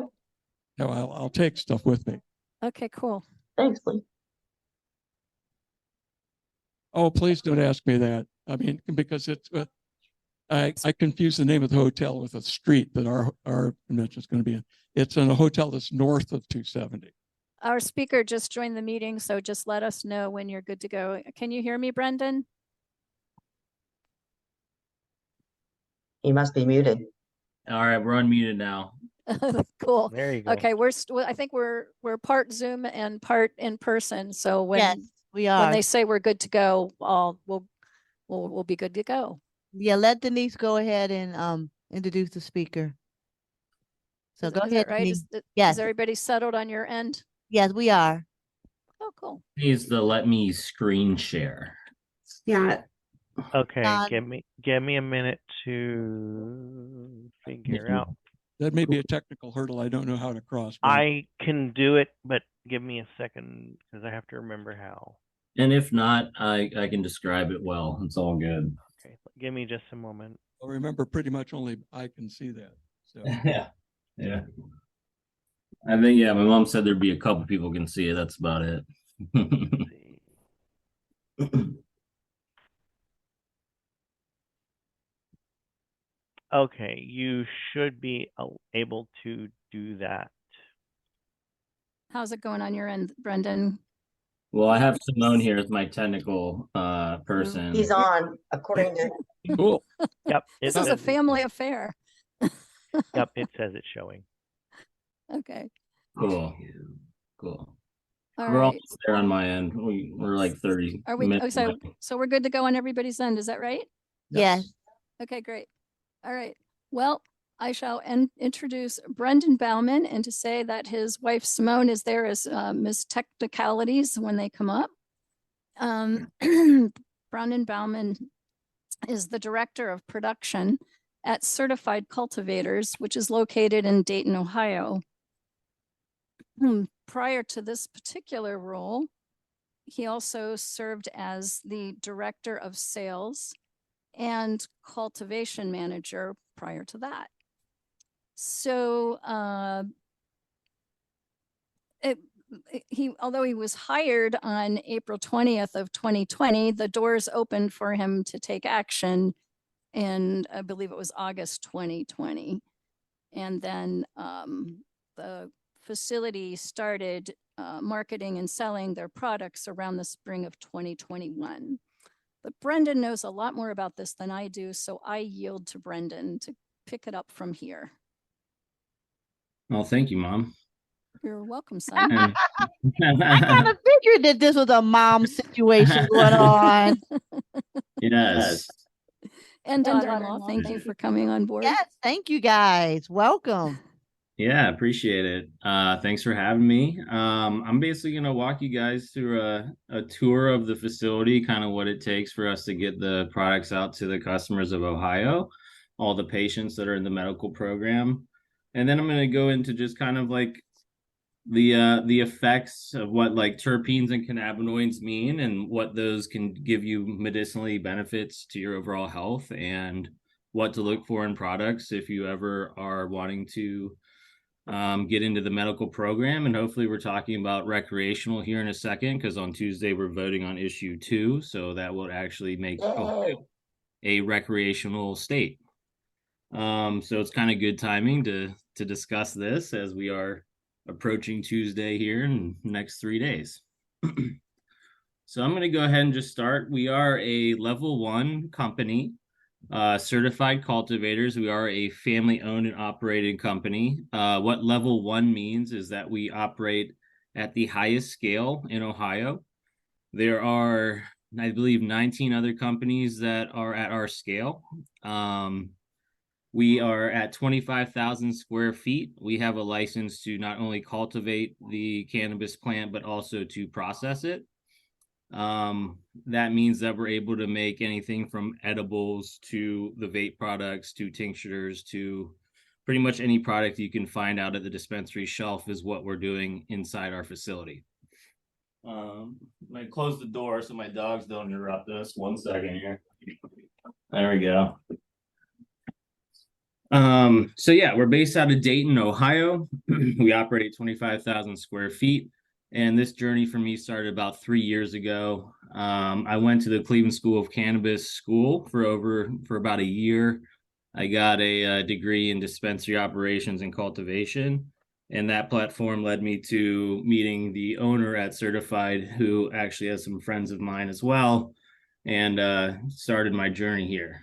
No, I'll take stuff with me. Okay, cool. Thanks, Lee. Oh, please don't ask me that. I mean, because it's I confuse the name of the hotel with a street that our convention is going to be in. It's in a hotel that's north of 270. Our speaker just joined the meeting, so just let us know when you're good to go. Can you hear me, Brendan? He must be muted. All right, we're unmuted now. Cool. There you go. Okay, I think we're part Zoom and part in person. So when Yes, we when are. they say we're good to go, we'll be good to go. Yeah, let Denise go ahead and introduce the speaker. So Is go that ahead, right? Denise. Is Yes, everybody settled on your end? yes, we are. Oh, cool. Needs to let me screen share. Yeah. Okay, give me a minute to figure out. That may be a technical hurdle I don't know how to cross. but I can do it, but give me a second because I have to remember how. And if not, I can describe it well. It's all good. Okay, give me just a moment. I'll remember pretty much only I can see that. So Yeah. Yeah. I think, my mom said there'd be a couple people can see it. That's about it. Okay, you should be able to do that. How's it going on your end, Brendan? Well, I have Simone here as my technical person. He's on, according to. cool. Yep. This is a family affair. Yep, it says it's showing. Okay. Cool. All We're right. almost there on my end. We're like 30 Are we? minutes Oh, away. so we're good to go on everybody's end. Is that right? Yes. Okay, great. All right. Well, I shall introduce Brendan Bauman and to say that his wife Simone is there as Miss Technicalities when they come up. Brendan Bauman is the director of production at Certified Cultivators, which is located in Dayton, Ohio. Prior to this particular role, he also served as the director of sales and cultivation manager prior to that. So although he was hired on April 20th of 2020, the doors opened for him to take action in, I believe it was August 2020. And then the facility started marketing and selling their products around the spring of 2021. But Brendan knows a lot more about this than I do, so I yield to Brendan to pick it up from here. Well, thank you, Mom. You're welcome, son. I kind of figured that this was a mom situation going on. Yes. And daughter-in-law, thank you for coming on board. Yes, thank you guys. Welcome. Yeah, appreciate it. Thanks for having me. I'm basically going to walk you guys through a tour of the facility, kind of what it takes for us to get the products out to the customers of Ohio, all the patients that are in the medical program. And then I'm going to go into just kind of like the effects of what like terpenes and cannabinoids mean and what those can give you medicinally benefits to your overall health, and what to look for in products if you ever are wanting to get into the medical program. And hopefully we're talking about recreational here in a second, because on Tuesday we're voting on issue 2, so that will actually make Ohio a recreational state. So it's kind of good timing to discuss this as we are approaching Tuesday here in the next 3 days. So I'm going to go ahead and just start. We are a level 1 company, certified cultivators. We are a family owned and operated company. What level 1 means is that we operate at the highest scale in Ohio. There are, I believe, 19 other companies that are at our scale. We are at 25,000 square feet. We have a license to not only cultivate the cannabis plant, but also to process it. That means that we're able to make anything from edibles to the vape products to tinctures to pretty much any product you can find out at the dispensary shelf is what we're doing inside our facility. I close the door so my dogs don't interrupt us. 1 second here. There we go. So yeah, we're based out of Dayton, Ohio. We operate 25,000 square feet. And this journey for me started about 3 years ago. I went to the Cleveland School of Cannabis School for about a year. I got a degree in dispensary operations and cultivation. And that platform led me to meeting the owner at Certified, who actually has some friends of mine as well, and started my journey here.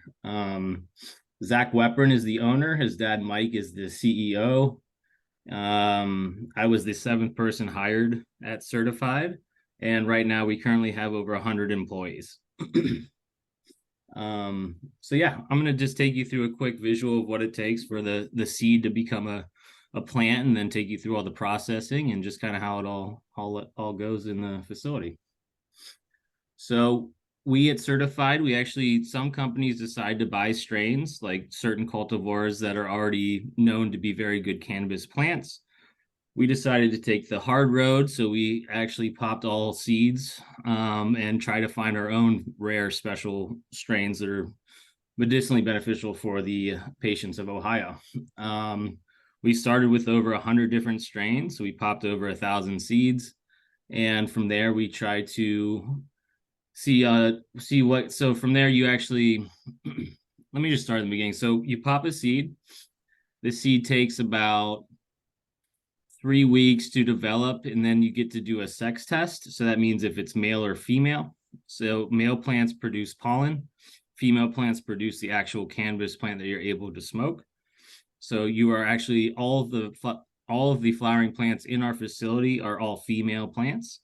Zach Weprin is the owner. His dad, Mike, is the CEO. I was the 7th person hired at Certified, and right now we currently have over 100 employees. So yeah, I'm going to just take you through a quick visual of what it takes for the seed to become a plant, and then take you through all the processing and just kind of how it all goes in the facility. So we at Certified, some companies decide to buy strains, like certain cultivars that are already known to be very good cannabis plants. We decided to take the hard road, so we actually popped all seeds and try to find our own rare special strains that are medicinally beneficial for the patients of Ohio. We started with over 100 different strains, so we popped over 1,000 seeds, and from there we tried to see what. So from there you actually let me just start at the beginning. So you pop a seed. The seed takes about 3 weeks to develop, and then you get to do a sex test. So that means if it's male or female. So male plants produce pollen, female plants produce the actual cannabis plant that you're able to smoke. So you are actually all of the flowering plants in our facility are all female plants.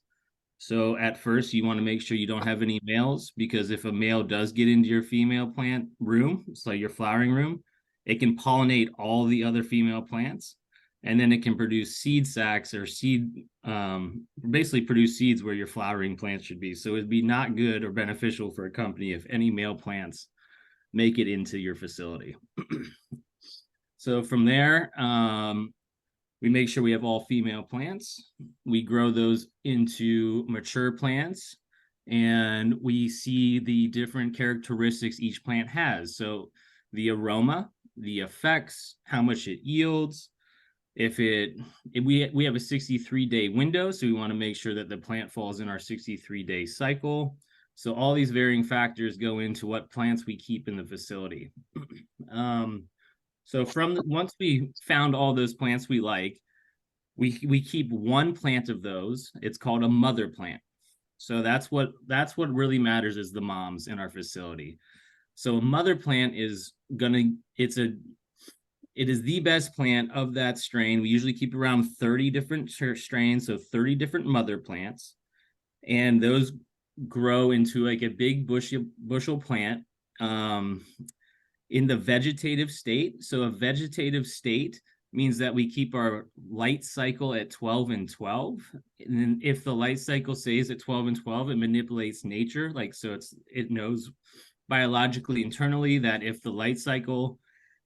So at first you want to make sure you don't have any males, because if a male does get into your female plant room, it's like your flowering room, it can pollinate all the other female plants, and then it can produce seed sacs or basically produce seeds where your flowering plants should be. So it'd be not good or beneficial for a company if any male plants make it into your facility. So from there, we make sure we have all female plants. We grow those into mature plants, and we see the different characteristics each plant has. So the aroma, the effects, how much it yields. We have a 63-day window, so we want to make sure that the plant falls in our 63-day cycle. So all these varying factors go into what plants we keep in the facility. So once we found all those plants we like, we keep one plant of those. It's called a mother plant. So that's what really matters, is the moms in our facility. So a mother plant it is the best plant of that strain. We usually keep around 30 different strains, so 30 different mother plants, and those grow into like a big bushel plant in the vegetative state. So a vegetative state means that we keep our light cycle at 12 and 12. And then if the light cycle stays at 12 and 12, it manipulates nature. It knows biologically internally that if the light cycle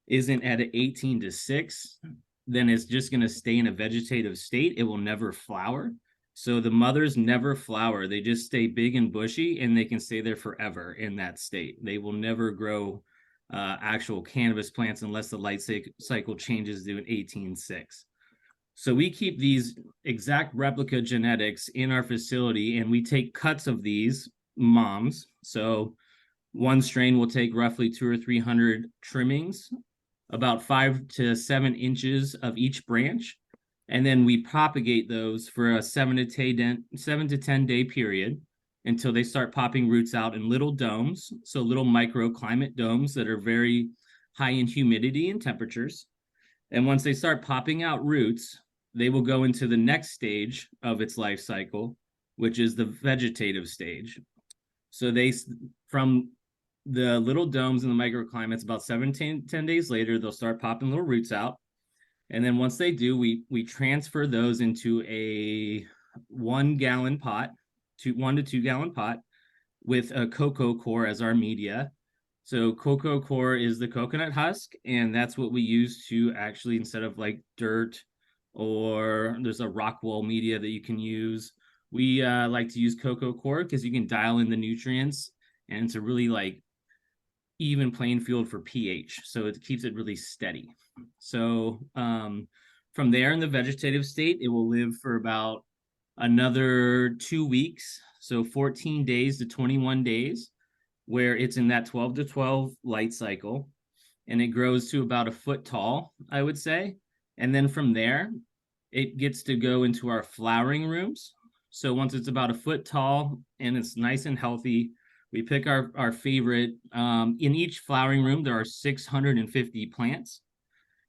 isn't at 18 to 6, then it's just going to stay in a vegetative state. It will never flower. So the mothers never flower. They just stay big and bushy, and they can stay there forever in that state. They will never grow actual cannabis plants unless the light cycle changes to an 18-6. So we keep these exact replica genetics in our facility, and we take cuts of these moms. So one strain will take roughly 200 or 300 trimmings, about 5 to 7 inches of each branch. And then we propagate those for a 7 to 10 day period until they start popping roots out in little domes. So little microclimate domes that are very high in humidity and temperatures. And once they start popping out roots, they will go into the next stage of its life cycle, which is the vegetative stage. So from the little domes in the microclimates, about 10 days later, they'll start popping little roots out. And then once they do, we transfer those into a 1 gallon pot, 1 to 2 gallon pot with a cocoa core as our media. So cocoa core is the coconut husk, and that's what we use to actually, instead of like dirt, or there's a rock wool media that you can use, we like to use cocoa core because you can dial in the nutrients, and it's a really like even playing field for pH, so it keeps it really steady. So from there, in the vegetative state, it will live for about another 2 weeks, so 14 days to 21 days, where it's in that 12 to 12 light cycle, and it grows to about a foot tall, I would say. And then from there, it gets to go into our flowering rooms. So once it's about a foot tall and it's nice and healthy, we pick our favorite. In each flowering room, there are 650 plants.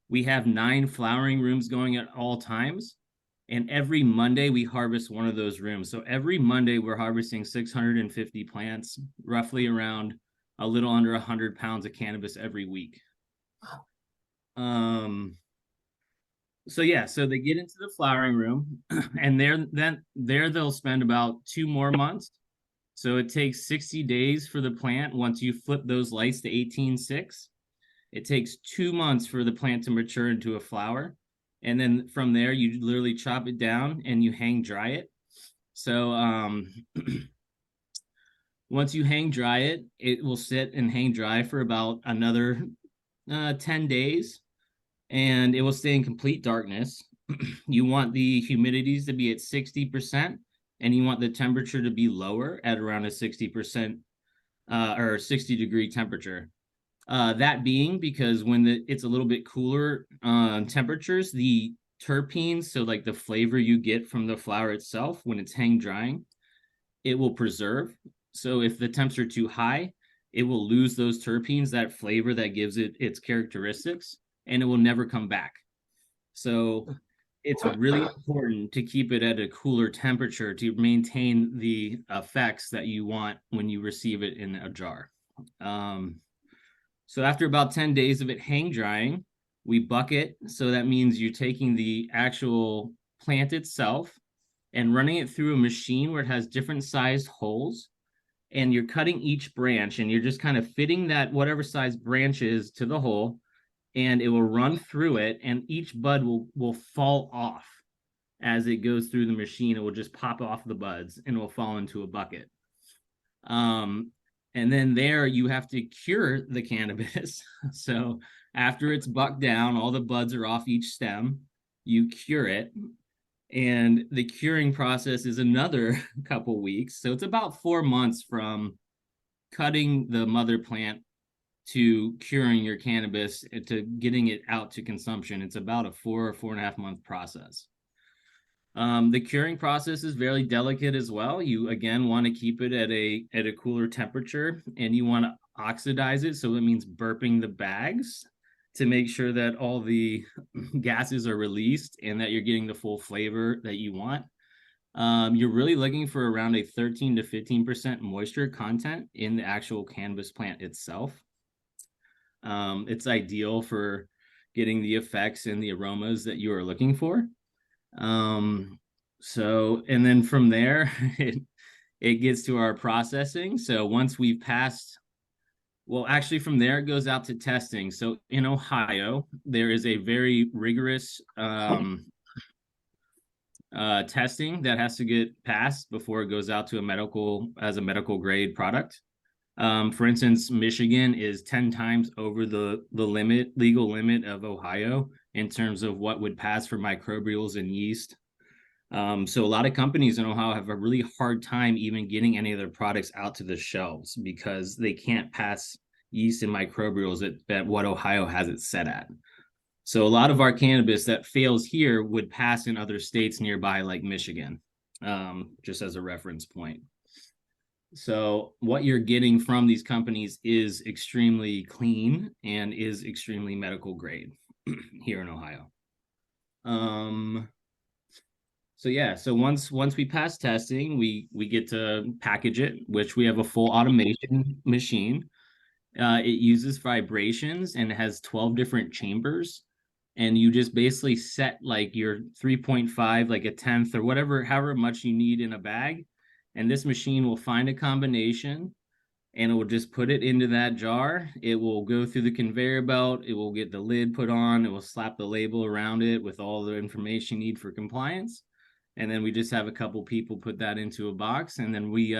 We have 9 flowering rooms going at all times. And every Monday, we harvest one of those rooms. So every Monday, we're harvesting 650 plants, roughly around a little under 100 pounds of cannabis every week. So yeah, so they get into the flowering room, and there they'll spend about 2 more months. So it takes 60 days for the plant. Once you flip those lights to 18-6, it takes 2 months for the plant to mature into a flower. And then from there, you literally chop it down and you hang dry it. So once you hang dry it, it will sit and hang dry for about another 10 days. And it will stay in complete darkness. You want the humidities to be at 60%, and you want the temperature to be lower at around a 60% or 60-degree temperature. That being because when it's a little bit cooler temperatures, the terpenes, so like the flavor you get from the flower itself when it's hang drying, it will preserve. So if the temps are too high, it will lose those terpenes, that flavor that gives it its characteristics, and it will never come back. So it's really important to keep it at a cooler temperature to maintain the effects that you want when you receive it in a jar. So after about 10 days of it hang drying, we bucket. So that means you're taking the actual plant itself and running it through a machine where it has different sized holes, and you're cutting each branch, and you're just kind of fitting that whatever size branch is to the hole, and it will run through it, and each bud will fall off as it goes through the machine. It will just pop off the buds and it will fall into a bucket. And then there you have to cure the cannabis. So after it's bucked down, all the buds are off each stem, you cure it. And the curing process is another couple weeks. So it's about 4 months from cutting the mother plant to curing your cannabis to getting it out to consumption. It's about a 4.5 month process. The curing process is very delicate as well. You again want to keep it at a cooler temperature, and you want to oxidize it. So that means burping the bags to make sure that all the gases are released and that you're getting the full flavor that you want. You're really looking for around a 13 to 15% moisture content in the actual cannabis plant itself. It's ideal for getting the effects and the aromas that you are looking for. So, and then from there, it gets to our processing. So once we've passed Well, actually, from there it goes out to testing. So in Ohio, there is a very rigorous testing that has to get passed before it goes out to a medical grade product. For instance, Michigan is 10 times over the legal limit of Ohio in terms of what would pass for microbials and yeast. So a lot of companies in Ohio have a really hard time even getting any of their products out to the shelves because they can't pass yeast and microbials at what Ohio has it set at. So a lot of our cannabis that fails here would pass in other states nearby, like Michigan, just as a reference point. So what you're getting from these companies is extremely clean and is extremely medical grade here in Ohio. So yeah, so once we pass testing, we get to package it, which we have a full automation machine. It uses vibrations and it has 12 different chambers. And you just basically set like your 3.5, like a tenth or whatever, however much you need in a bag. And this machine will find a combination and it will just put it into that jar. It will go through the conveyor belt. It will get the lid put on. It will slap the label around it with all the information you need for compliance. And then we just have a couple people put that into a box, and then we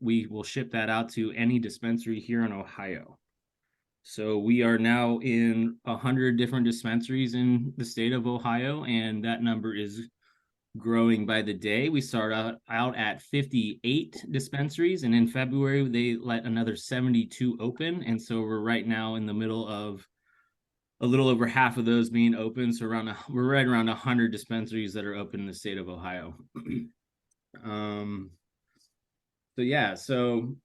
will ship that out to any dispensary here in Ohio. So we are now in 100 different dispensaries in the state of Ohio, and that number is growing by the day. We start out at 58 dispensaries, and in February they let another 72 open, and so we're right now in the middle of a little over half of those being open. So we're right around 100 dispensaries that are open in the state of Ohio. So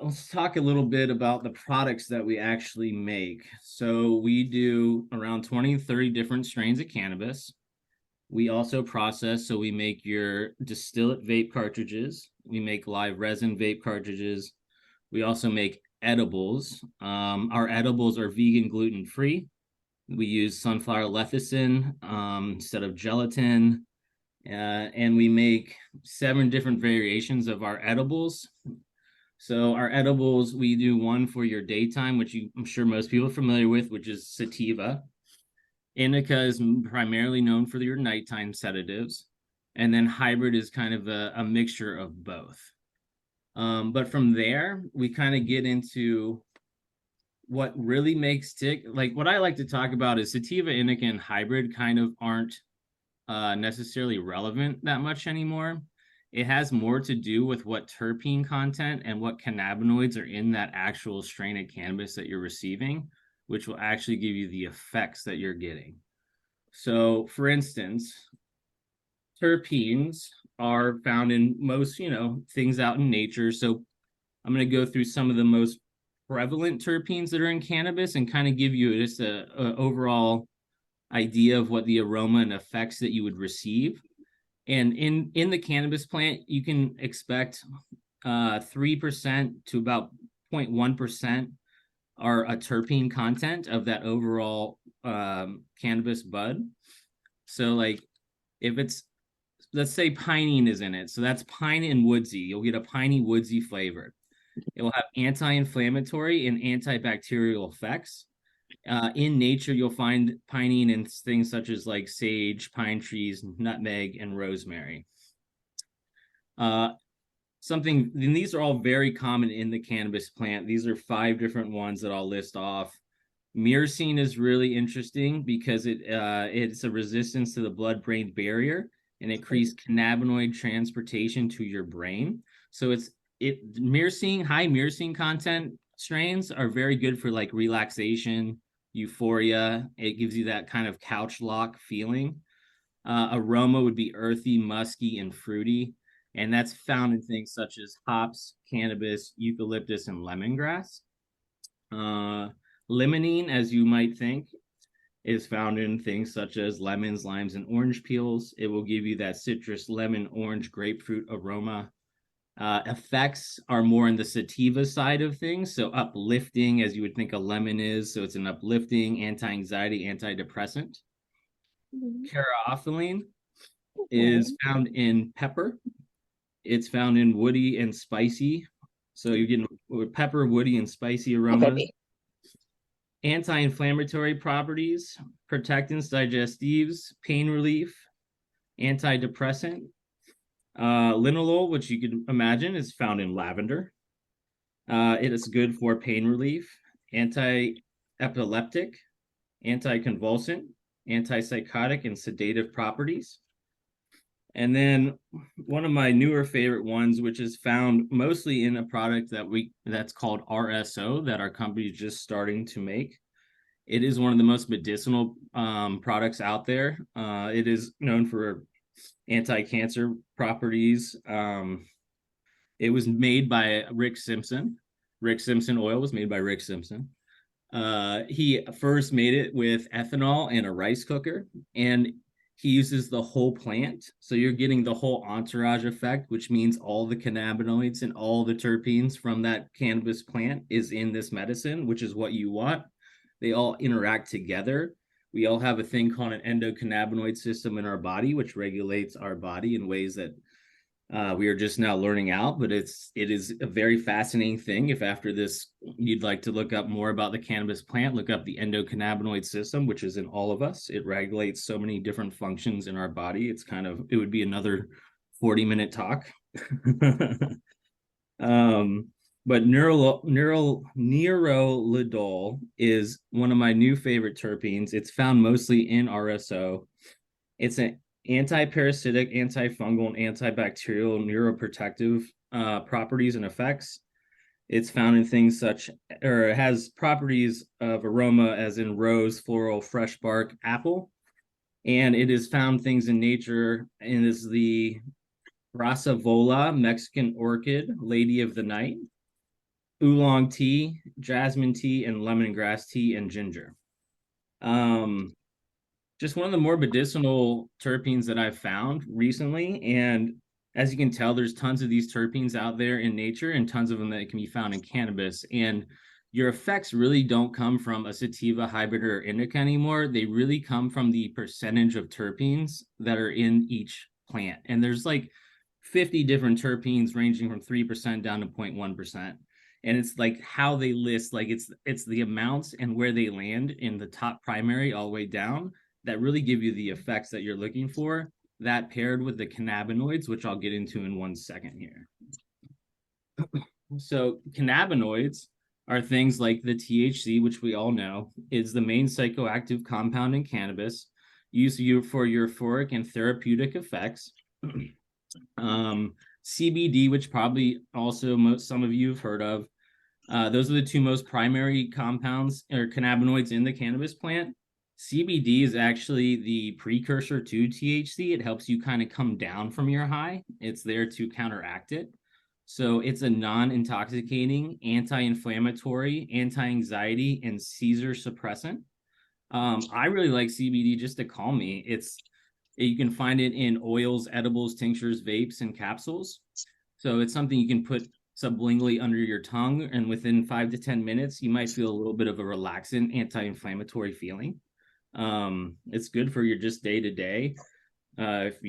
let's talk a little bit about the products that we actually make. So we do around 20, 30 different strains of cannabis. We also process, so we make your distillate vape cartridges. We make live resin vape cartridges. We also make edibles. Our edibles are vegan, gluten-free. We use sunflower lecithin instead of gelatin. And we make 7 different variations of our edibles. So our edibles, we do one for your daytime, which I'm sure most people are familiar with, which is sativa. Indica is primarily known for your nighttime sedatives. And then hybrid is kind of a mixture of both. But from there, we kind of get into what really makes tick. Like what I like to talk about is sativa, indica, and hybrid kind of aren't necessarily relevant that much anymore. It has more to do with what terpene content and what cannabinoids are in that actual strain of cannabis that you're receiving, which will actually give you the effects that you're getting. So for instance, terpenes are found in most, things out in nature. So I'm going to go through some of the most prevalent terpenes that are in cannabis and kind of give you just a overall idea of what the aroma and effects that you would receive. And in the cannabis plant, you can expect 3% to about 0.1% are a terpene content of that overall cannabis bud. So like if it's, let's say pinene is in it. So that's pine and woodsy. You'll get a piney woodsy flavor. It will have anti-inflammatory and antibacterial effects. In nature, you'll find pinene in things such as like sage, pine trees, nutmeg, and rosemary. And these are all very common in the cannabis plant. These are 5 different ones that I'll list off. Myrcene is really interesting because it's a resistance to the blood-brain barrier and increased cannabinoid transportation to your brain. So high myrcene content strains are very good for like relaxation, euphoria. It gives you that kind of couch lock feeling. Aroma would be earthy, musky, and fruity. And that's found in things such as hops, cannabis, eucalyptus, and lemongrass. Limonene, as you might think, is found in things such as lemons, limes, and orange peels. It will give you that citrus, lemon, orange, grapefruit aroma. Effects are more in the sativa side of things. So uplifting, as you would think a lemon is. So it's an uplifting, anti-anxiety, antidepressant. Caryophyllene is found in pepper. It's found in woody and spicy. So you're getting pepper, woody, and spicy aromas. Anti-inflammatory properties, protectants, digestives, pain relief, antidepressant. Linalool, which you could imagine is found in lavender. It is good for pain relief, anti-epileptic, anticonvulsant, antipsychotic, and sedative properties. And then one of my newer favorite ones, which is found mostly in a product that's called RSO, that our company is just starting to make. It is one of the most medicinal products out there. It is known for anti-cancer properties. It was made by Rick Simpson. Rick Simpson oil was made by Rick Simpson. He first made it with ethanol and a rice cooker, and he uses the whole plant. So you're getting the whole entourage effect, which means all the cannabinoids and all the terpenes from that cannabis plant is in this medicine, which is what you want. They all interact together. We all have a thing called an endocannabinoid system in our body, which regulates our body in ways that we are just now learning out, but it is a very fascinating thing. If after this you'd like to look up more about the cannabis plant, look up the endocannabinoid system, which is in all of us. It regulates so many different functions in our body. It would be another 40-minute talk. But nerolidol is one of my new favorite terpenes. It's found mostly in RSO. It's an anti-parasitic, antifungal, and antibacterial neuroprotective properties and effects. It's found in things it has properties of aroma as in rose, floral, fresh bark, apple. And it is found things in nature, and is the Rasa Vola, Mexican orchid, lady of the night, oolong tea, jasmine tea, and lemongrass tea, and ginger. Just one of the more medicinal terpenes that I've found recently. And as you can tell, there's tons of these terpenes out there in nature and tons of them that can be found in cannabis. And your effects really don't come from a sativa, hybrid, or indica anymore. They really come from the percentage of terpenes that are in each plant. And there's like 50 different terpenes ranging from 3% down to 0.1%. And it's like how they list, like it's the amounts and where they land in the top primary all the way down that really give you the effects that you're looking for, that paired with the cannabinoids, which I'll get into in 1 second here. So cannabinoids are things like the THC, which we all know is the main psychoactive compound in cannabis, used for euphoric and therapeutic effects. CBD, which probably also some of you have heard of. Those are the two most primary compounds or cannabinoids in the cannabis plant. CBD is actually the precursor to THC. It helps you kind of come down from your high. It's there to counteract it. So it's a non-intoxicating, anti-inflammatory, anti-anxiety, and seizure suppressant. I really like CBD just to calm me. You can find it in oils, edibles, tinctures, vapes, and capsules. So it's something you can put sublingually under your tongue, and within 5 to 10 minutes, you might feel a little bit of a relaxant, anti-inflammatory feeling. It's good for your just day-to-day. It's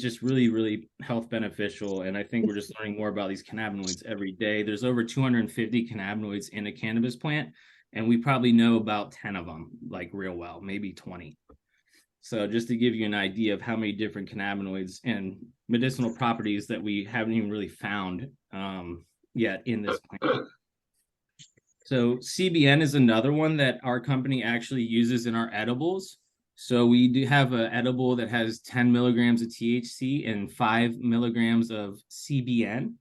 just really, really health beneficial. And I think we're just learning more about these cannabinoids every day. There's over 250 cannabinoids in a cannabis plant, and we probably know about 10 of them, like real well, maybe 20. So just to give you an idea of how many different cannabinoids and medicinal properties that we haven't even really found yet in this plant. So CBN is another one that our company actually uses in our edibles. So we do have an edible that has 10 milligrams of THC and 5 milligrams of CBN.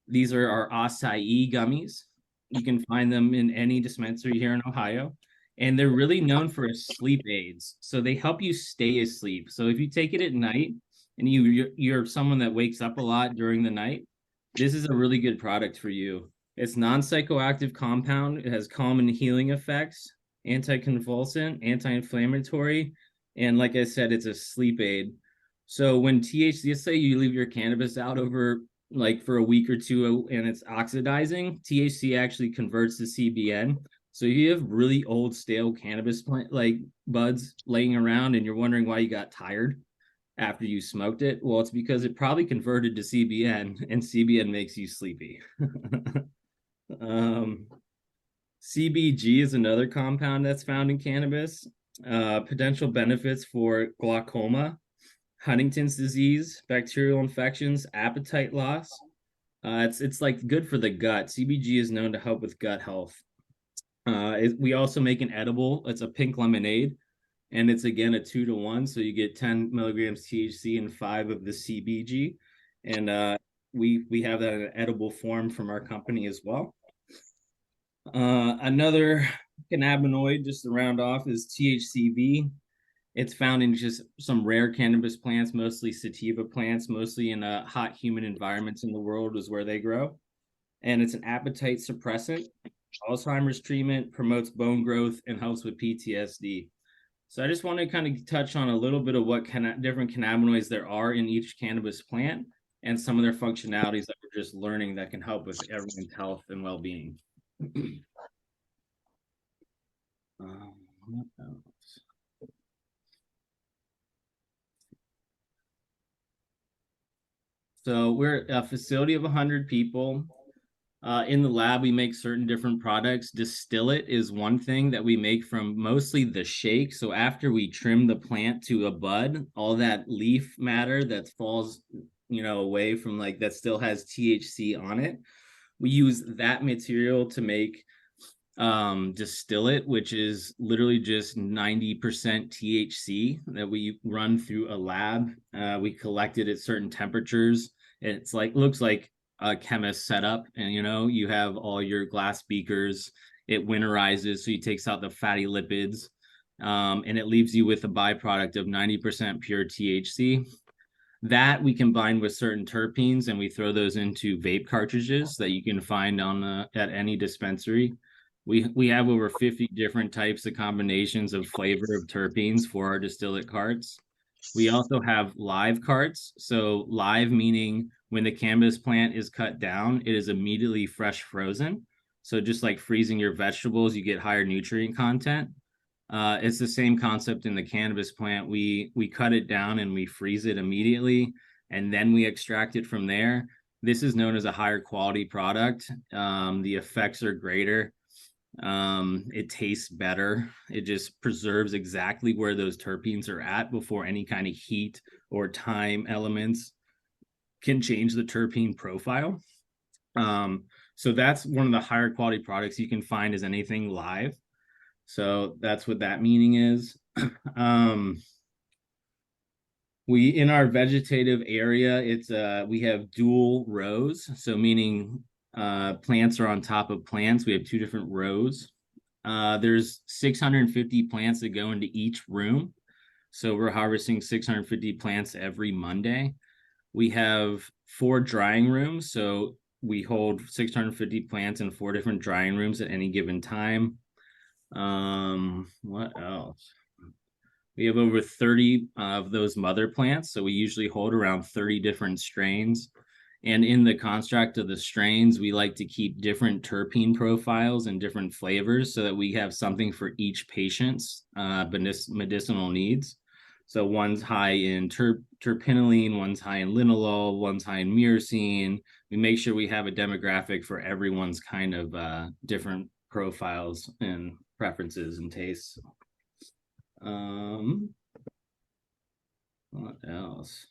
These are our acai gummies. You can find them in any dispensary here in Ohio. And they're really known for sleep aids. So they help you stay asleep. So if you take it at night and you're someone that wakes up a lot during the night, this is a really good product for you. It's non-psychoactive compound. It has calm and healing effects, anticonvulsant, anti-inflammatory, and like I said, it's a sleep aid. So when THC, let's say you leave your cannabis out over like for a week or two and it's oxidizing, THC actually converts to CBN. So if you have really old stale cannabis plant like buds laying around and you're wondering why you got tired, after you smoked it? Well, it's because it probably converted to CBN, and CBN makes you sleepy. CBG is another compound that's found in cannabis. Potential benefits for glaucoma, Huntington's disease, bacterial infections, appetite loss. It's like good for the gut. CBG is known to help with gut health. We also make an edible. It's a pink lemonade, and it's again a 2-to-1. So you get 10 milligrams THC and 5 of the CBG, and we have that in an edible form from our company as well. Another cannabinoid, just to round off, is THCV. It's found in just some rare cannabis plants, mostly sativa plants, mostly in hot, humid environments in the world is where they grow. And it's an appetite suppressant, Alzheimer's treatment, promotes bone growth, and helps with PTSD. So I just want to kind of touch on a little bit of what different cannabinoids there are in each cannabis plant and some of their functionalities that we're just learning that can help with everyone's health and well-being. What else? So we're a facility of 100 people. In the lab, we make certain different products. Distillate is one thing that we make from mostly the shake. So after we trim the plant to a bud, all that leaf matter that falls, away from that still has THC on it, we use that material to make distillate, which is literally just 90% THC that we run through a lab. We collect it at certain temperatures. It's looks like a chemist setup, and you have all your glass beakers. It winterizes, so it takes out the fatty lipids, and it leaves you with a byproduct of 90% pure THC. That we combine with certain terpenes, and we throw those into vape cartridges that you can find at any dispensary. We have over 50 different types of combinations of flavor of terpenes for our distillate carts. We also have live carts. So live meaning when the cannabis plant is cut down, it is immediately fresh frozen. So just like freezing your vegetables, you get higher nutrient content. It's the same concept in the cannabis plant. We cut it down and we freeze it immediately, and then we extract it from there. This is known as a higher quality product. The effects are greater. It tastes better. It just preserves exactly where those terpenes are at before any kind of heat or time elements can change the terpene profile. So that's one of the higher quality products you can find is anything live. So that's what that meaning is. We in our vegetative area, we have dual rows. So meaning plants are on top of plants. We have 2 different rows. There's 650 plants that go into each room. So we're harvesting 650 plants every Monday. We have 4 drying rooms. So we hold 650 plants in 4 different drying rooms at any given time. What else? We have over 30 of those mother plants. So we usually hold around 30 different strains. And in the construct of the strains, we like to keep different terpene profiles and different flavors so that we have something for each patient's medicinal needs. So one's high in terpinolene, one's high in linalool, one's high in myrcene. We make sure we have a demographic for everyone's kind of different profiles and preferences and tastes. What else?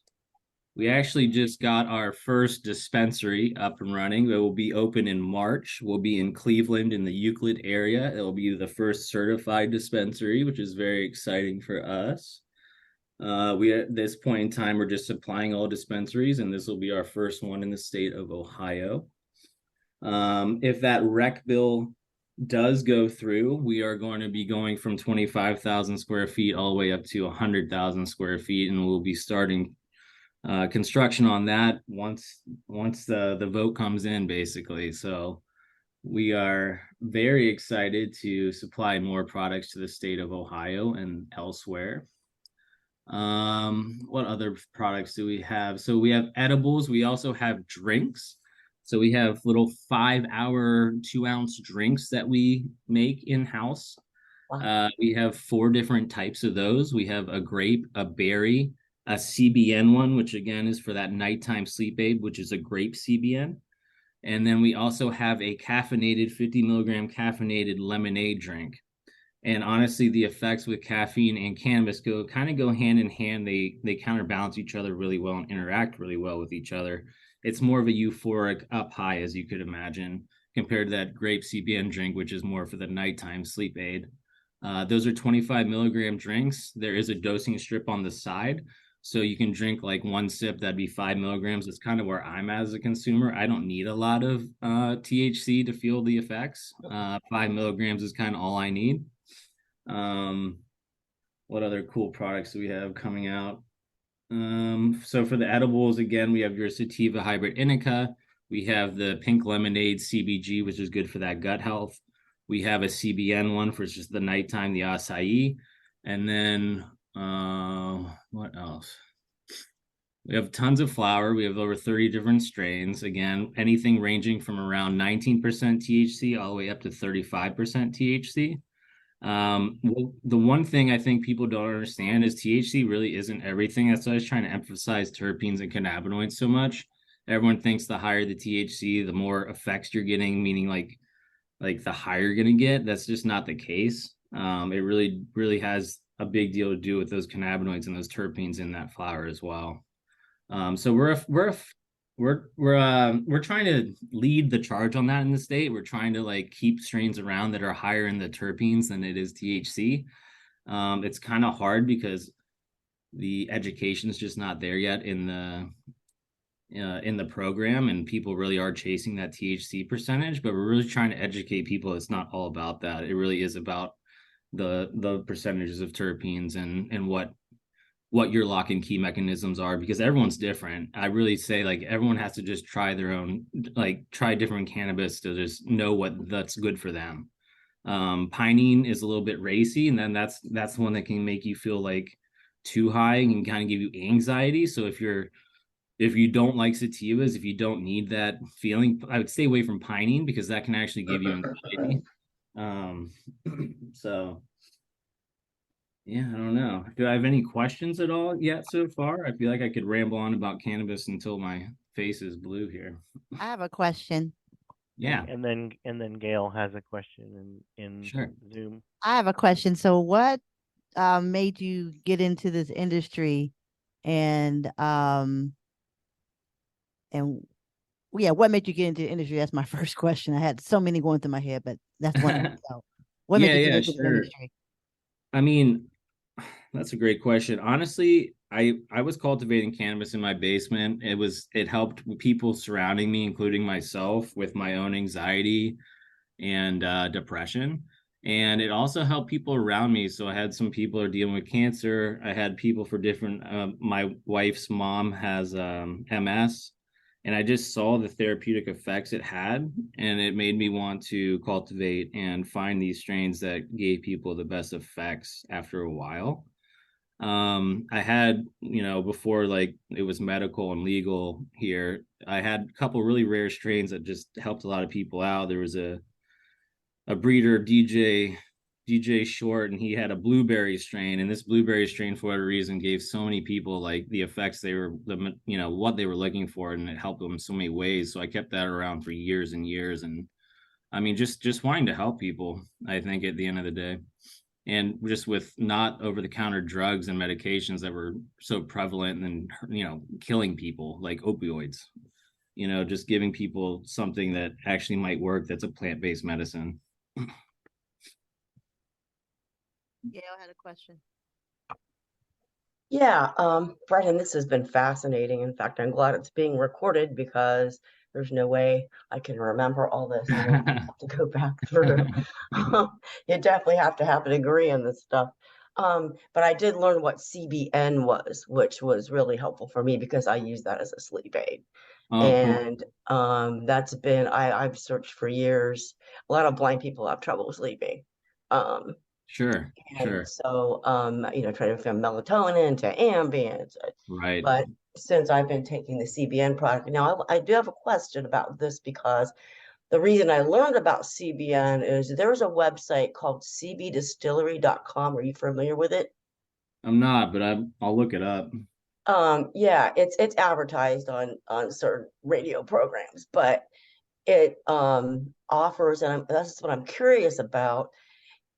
We actually just got our first dispensary up and running. It will be open in March. We'll be in Cleveland in the Euclid area. It will be the first certified dispensary, which is very exciting for us. We at this point in time, we're just supplying all dispensaries, and this will be our first one in the state of Ohio. If that rec bill does go through, we are going to be going from 25,000 square feet all the way up to 100,000 square feet, and we'll be starting construction on that once the vote comes in, basically. So we are very excited to supply more products to the state of Ohio and elsewhere. What other products do we have? So we have edibles. We also have drinks. So we have little 5-hour 2-ounce drinks that we make in-house. We have 4 different types of those. We have a grape, a berry, a CBN one, which again is for that nighttime sleep aid, which is a grape CBN. And then we also have a caffeinated 50 milligram caffeinated lemonade drink. And honestly, the effects with caffeine and cannabis go hand in hand. They counterbalance each other really well and interact really well with each other. It's more of a euphoric up high, as you could imagine, compared to that grape CBN drink, which is more for the nighttime sleep aid. Those are 25 milligram drinks. There is a dosing strip on the side. So you can drink like one sip, that'd be 5 milligrams. It's kind of where I'm at as a consumer. I don't need a lot of THC to feel the effects. 5 milligrams is kind of all I need. What other cool products do we have coming out? So for the edibles, again, we have your sativa hybrid indica. We have the pink lemonade CBG, which is good for that gut health. We have a CBN one for just the nighttime, the acai. And then what else? We have tons of flower. We have over 30 different strains. Again, anything ranging from around 19% THC all the way up to 35% THC. Well, the one thing I think people don't understand is THC really isn't everything. That's why I was trying to emphasize terpenes and cannabinoids so much. Everyone thinks the higher the THC, the more effects you're getting, meaning like the higher you're gonna get. That's just not the case. It really has a big deal to do with those cannabinoids and those terpenes in that flower as well. So we're trying to lead the charge on that in the state. We're trying to like keep strains around that are higher in the terpenes than it is THC. It's kind of hard because the education is just not there yet in the program, and people really are chasing that THC percentage, but we're really trying to educate people. It's not all about that. It really is about the percentages of terpenes and what your lock and key mechanisms are, because everyone's different. I really say like everyone has to just try their own, like try different cannabis to just know what that's good for them. Pinene is a little bit racy, and then that's the one that can make you feel like too high and can kind of give you anxiety. So if you don't like sativas, if you don't need that feeling, I would stay away from pinene because that can actually give you anxiety. So yeah, I don't know. Do I have any questions at all yet so far? I feel like I could ramble on about cannabis until my face is blue here. I have a question. Yeah. And then Gail has a question in Sure. Zoom. I have a question. So what made you get into this industry, and yeah, what made you get into the industry? That's my first question. I had so many going through my head, but that's one. So what made you get into the industry? I mean, that's a great question. Honestly, I was cultivating cannabis in my basement. It helped people surrounding me, including myself, with my own anxiety and depression. And it also helped people around me. So I had some people who are dealing with cancer. I had people for different, my wife's mom has MS. And I just saw the therapeutic effects it had, and it made me want to cultivate and find these strains that gave people the best effects after a while. I had, before like it was medical and legal here, I had a couple really rare strains that just helped a lot of people out. There was a breeder, DJ Short, and he had a blueberry strain, and this blueberry strain for whatever reason gave so many people like the effects what they were looking for, and it helped them in so many ways. So I kept that around for years and years, and I mean just wanting to help people, I think, at the end of the day. And just with not over-the-counter drugs and medications that were so prevalent and killing people, like opioids, just giving people something that actually might work, that's a plant-based medicine. Gail had a question. Yeah, Brennan, this has been fascinating. In fact, I'm glad it's being recorded because there's no way I can remember all this. I have to go back through. You definitely have to have a degree in this stuff. But I did learn what CBN was, which was really helpful for me because I use that as a sleep aid. And that's been, I've searched for years. A lot of blind people have trouble sleeping. Sure. So, trying to find melatonin to Ambien. Right. But since I've been taking the CBN product, now I do have a question about this because the reason I learned about CBN is there's a website called cbdistillery.com. Are you familiar with it? I'm not, but I'll look it up. Yeah, it's advertised on certain radio programs, but it offers, and that's what I'm curious about.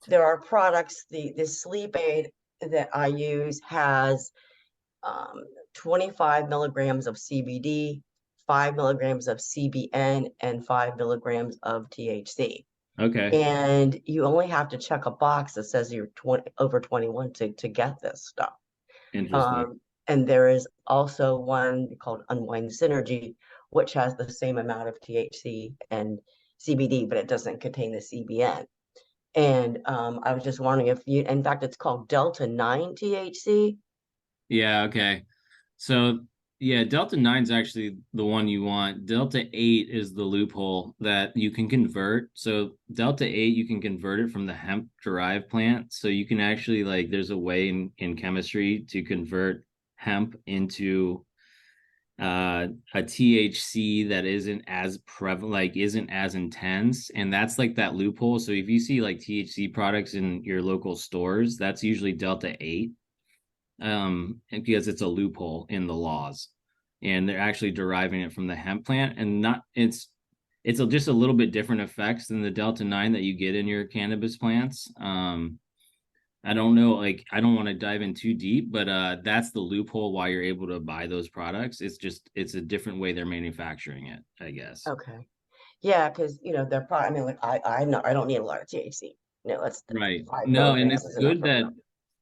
There are products, the sleep aid that I use has 25 milligrams of CBD, 5 milligrams of CBN, and 5 milligrams of THC. Okay. And you only have to check a box that says you're over 21 to get this stuff. Interesting. And there is also one called Unwind Synergy, which has the same amount of THC and CBD, but it doesn't contain the CBN. And I was just wondering if you, in fact, it's called Delta 9 THC. Yeah, okay. So yeah, Delta 9 is actually the one you want. Delta 8 is the loophole that you can convert. So Delta 8, you can convert it from the hemp derived plant. So you can actually, like, there's a way in chemistry to convert hemp into a THC that isn't as prevalent, like isn't as intense. And that's like that loophole. So if you see like THC products in your local stores, that's usually Delta 8. Because it's a loophole in the laws, and they're actually deriving it from the hemp plant, and not just a little bit different effects than the Delta 9 that you get in your cannabis plants. I don't know, like I don't want to dive in too deep, but that's the loophole why you're able to buy those products. It's a different way they're manufacturing it, I guess. Okay. Yeah, because they're probably, I mean, like I don't need a lot of THC. That's Right. 5 No, and milligrams it's is enough good for that me.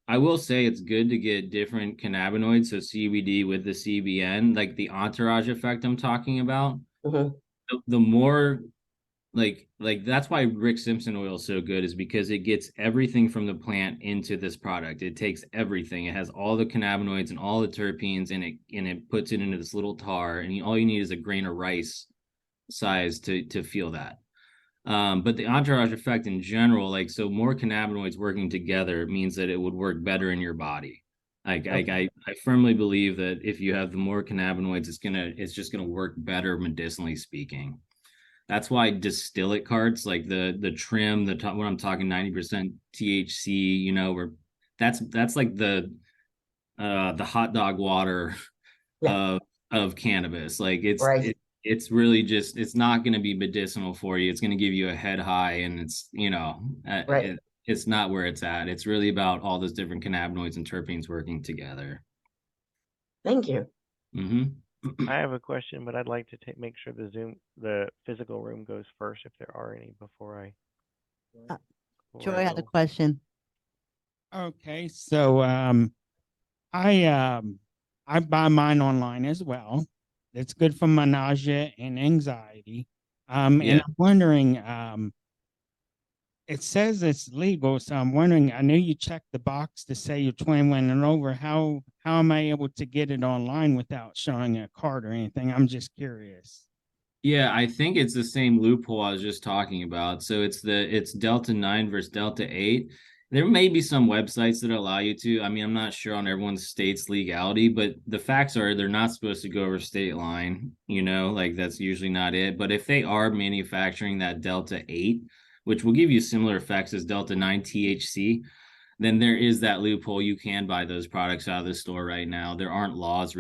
I will say it's good to get different cannabinoids, so CBD with the CBN, like the entourage effect I'm talking about. The more like that's why Rick Simpson oil is so good, is because it gets everything from the plant into this product. It takes everything. It has all the cannabinoids and all the terpenes, and it puts it into this little tar, and all you need is a grain of rice size to feel that. But the entourage effect in general, like, so more cannabinoids working together means that it would work better in your body. I firmly believe that if you have the more cannabinoids, it's just gonna work better medicinally speaking. That's why distillate carts, like the trim, when I'm talking 90% THC, where that's like the hot dog water of cannabis. Like it's really just, it's not going to be medicinal for you. It's going to give you a head high, and it's not where it's at. It's really about all those different cannabinoids and terpenes working together. Thank you. I have a question, but I'd like to make sure the physical room goes first if there are any before I. Troy had a question. Okay, so I buy mine online as well. It's good for my nausea and anxiety. And I'm wondering, it says it's legal, so I'm wondering, I know you checked the box to say you're 21 and over. How am I able to get it online without showing a card or anything? I'm just curious. Yeah, I think it's the same loophole I was just talking about. So it's Delta 9 versus Delta 8. There may be some websites that allow you to. I mean, I'm not sure on everyone's state's legality, but the facts are they're not supposed to go over state line, like that's usually not it. But if they are manufacturing that Delta 8, which will give you similar effects as Delta 9 THC, then there is that loophole. You can buy those products out of the store right now. There aren't laws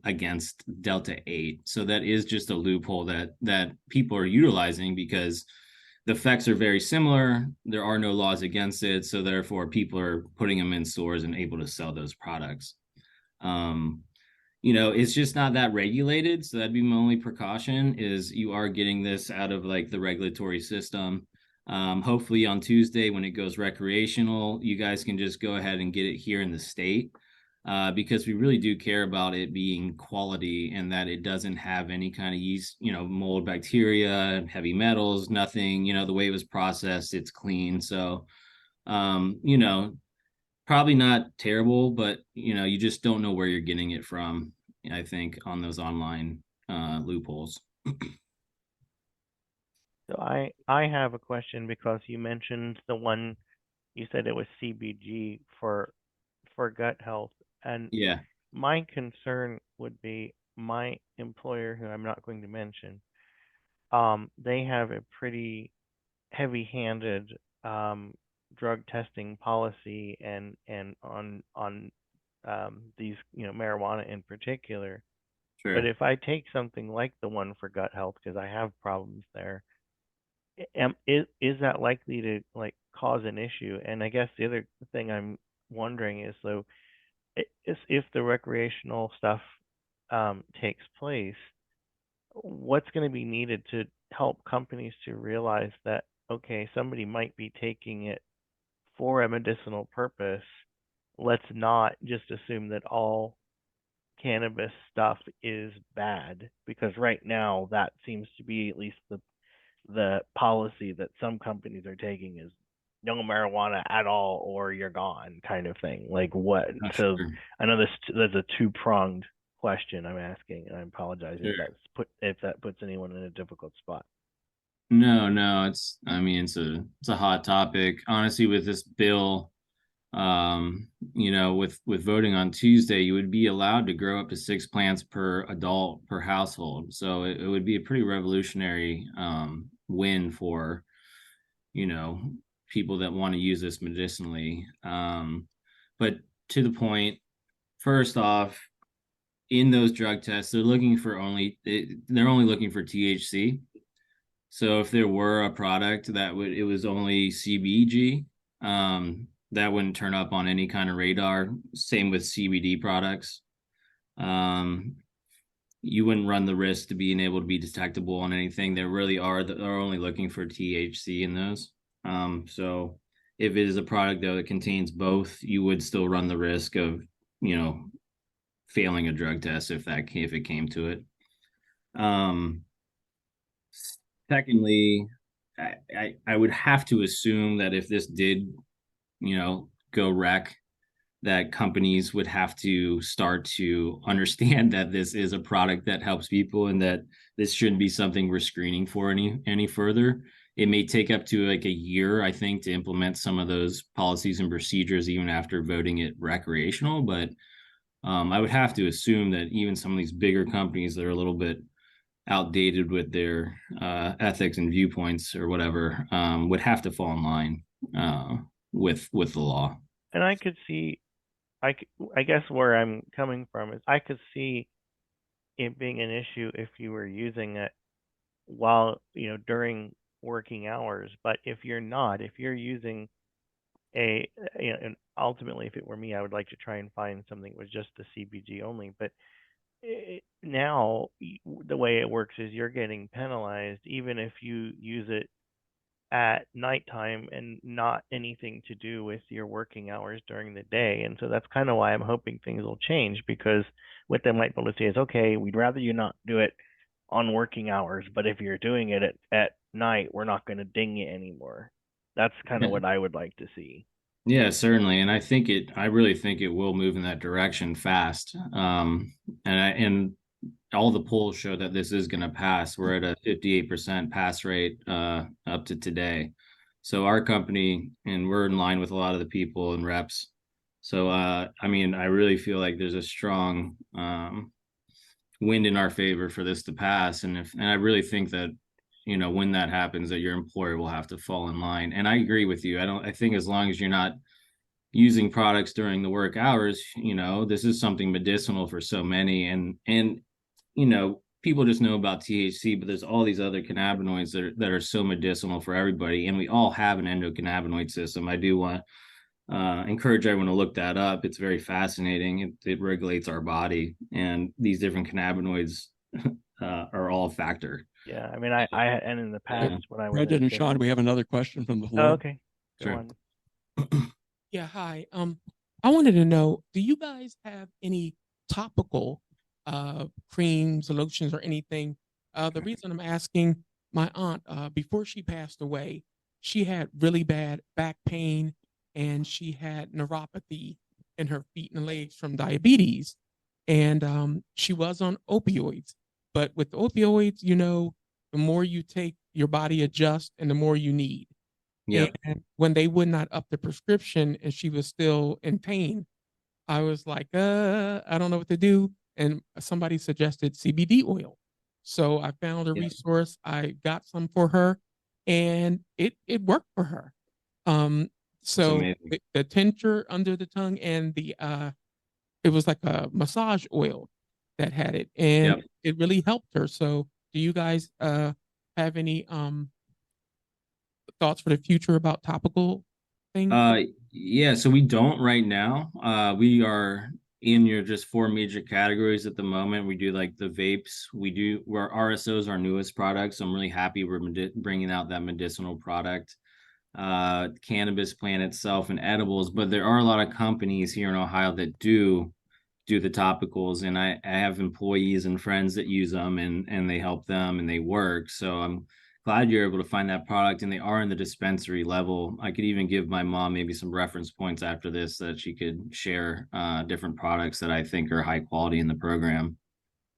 against Delta 8. So that is just a loophole that people are utilizing because the effects are very similar. There are no laws against it. So therefore, people are putting them in stores and able to sell those products. It's just not that regulated. So that'd be my only precaution, is you are getting this out of like the regulatory system. Hopefully on Tuesday when it goes recreational, you guys can just go ahead and get it here in the state, because we really do care about it being quality and that it doesn't have any kind of yeast, mold, bacteria, heavy metals, nothing. The way it was processed, it's clean. So, probably not terrible, but you just don't know where you're getting it from, I think, on those online loopholes. So I have a question because you mentioned the one, you said it was CBG for gut health, and yeah, my concern would be my employer, who I'm not going to mention, they have a pretty heavy-handed drug testing policy and on these, marijuana in particular. Sure. But if I take something like the one for gut health, because I have problems there, is that likely to like cause an issue? And I guess the other thing I'm wondering is, so if the recreational stuff takes place, what's going to be needed to help companies to realize that, okay, somebody might be taking it for a medicinal purpose. Let's not just assume that all cannabis stuff is bad, because right now that seems to be at least the policy that some companies are taking is no marijuana at all or you're gone kind of thing. Like what? Oh, So sure. I know that's a two-pronged question I'm asking, and I apologize Sure. if that puts anyone in a difficult spot. No, it's a hot topic. Honestly, with this bill, with voting on Tuesday, you would be allowed to grow up to 6 plants per adult per household. So it would be a pretty revolutionary win for, people that want to use this medicinally. But to the point, first off, in those drug tests, they're only looking for THC. So if there were a product it was only CBG, that wouldn't turn up on any kind of radar. Same with CBD products. You wouldn't run the risk to being able to be detectable on anything. They're only looking for THC in those. So if it is a product though that contains both, you would still run the risk of, failing a drug test if it came to it. Secondly, I would have to assume that if this did, go wreck, that companies would have to start to understand that this is a product that helps people and that this shouldn't be something we're screening for any further. It may take up to like a year, I think, to implement some of those policies and procedures, even after voting it recreational. But I would have to assume that even some of these bigger companies that are a little bit outdated with their ethics and viewpoints or whatever would have to fall in line with the law. And I could see, I guess where I'm coming from is I could see it being an issue if you were using it while, during working hours. But if you're not, if you're using and ultimately, if it were me, I would like to try and find something that was just the CBG only. But now the way it works is you're getting penalized even if you use it at nighttime and not anything to do with your working hours during the day. And so that's kind of why I'm hoping things will change, because what they might be able to say is, okay, we'd rather you not do it on working hours, but if you're doing it at night, we're not going to ding you anymore. That's kind of what I would like to see. Yeah, certainly. And I really think it will move in that direction fast. And all the polls show that this is going to pass. We're at a 58% pass rate up to today. So our company, and we're in line with a lot of the people and reps. So, I really feel like there's a strong wind in our favor for this to pass. And I really think that, when that happens, that your employer will have to fall in line. And I agree with you. I think as long as you're not using products during the work hours, this is something medicinal for so many. And people just know about THC, but there's all these other cannabinoids that are so medicinal for everybody. And we all have an endocannabinoid system. I do want to encourage everyone to look that up. It's very fascinating. It regulates our body, and these different cannabinoids are all a factor. Yeah, and in the past when I was Brendan and Sean, we have another question from the floor. Oh, okay. Go Sure. on. Yeah, hi. I wanted to know, do you guys have any topical creams, lotions, or anything? The reason I'm asking, my aunt, before she passed away, she had really bad back pain and she had neuropathy in her feet and legs from diabetes. And she was on opioids. But with opioids, the more you take, your body adjusts and the more you need. Yeah. And when they would not up the prescription and she was still in pain, I was like, I don't know what to do. And somebody suggested CBD oil. So I found a resource. I got some for her and it worked for her. So amazing. the tincture under the tongue and the it was like a massage oil that had it, and Yep. it really helped her. So do you guys have any thoughts for the future about topical things? Yeah, so we don't right now. We are in your just four major categories at the moment. We do like the vapes. Where RSO is our newest product, so I'm really happy we're bringing out that medicinal product. Cannabis plant itself and edibles, but there are a lot of companies here in Ohio that do the topicals, and I have employees and friends that use them, and they help them and they work. So I'm glad you're able to find that product, and they are in the dispensary level. I could even give my mom maybe some reference points after this that she could share different products that I think are high quality in the program,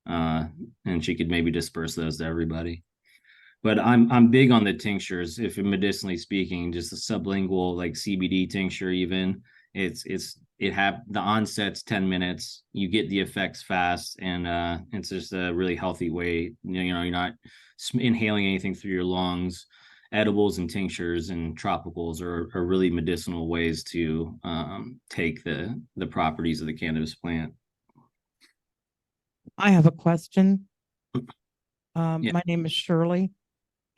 and she could maybe disperse those to everybody. But I'm big on the tinctures. If medicinally speaking, just a sublingual like CBD tincture, even the onset's 10 minutes. You get the effects fast, and it's just a really healthy way. You're not inhaling anything through your lungs. Edibles and tinctures and tropicals are really medicinal ways to take the properties of the cannabis plant. I have a question. Yeah. My name is Shirley.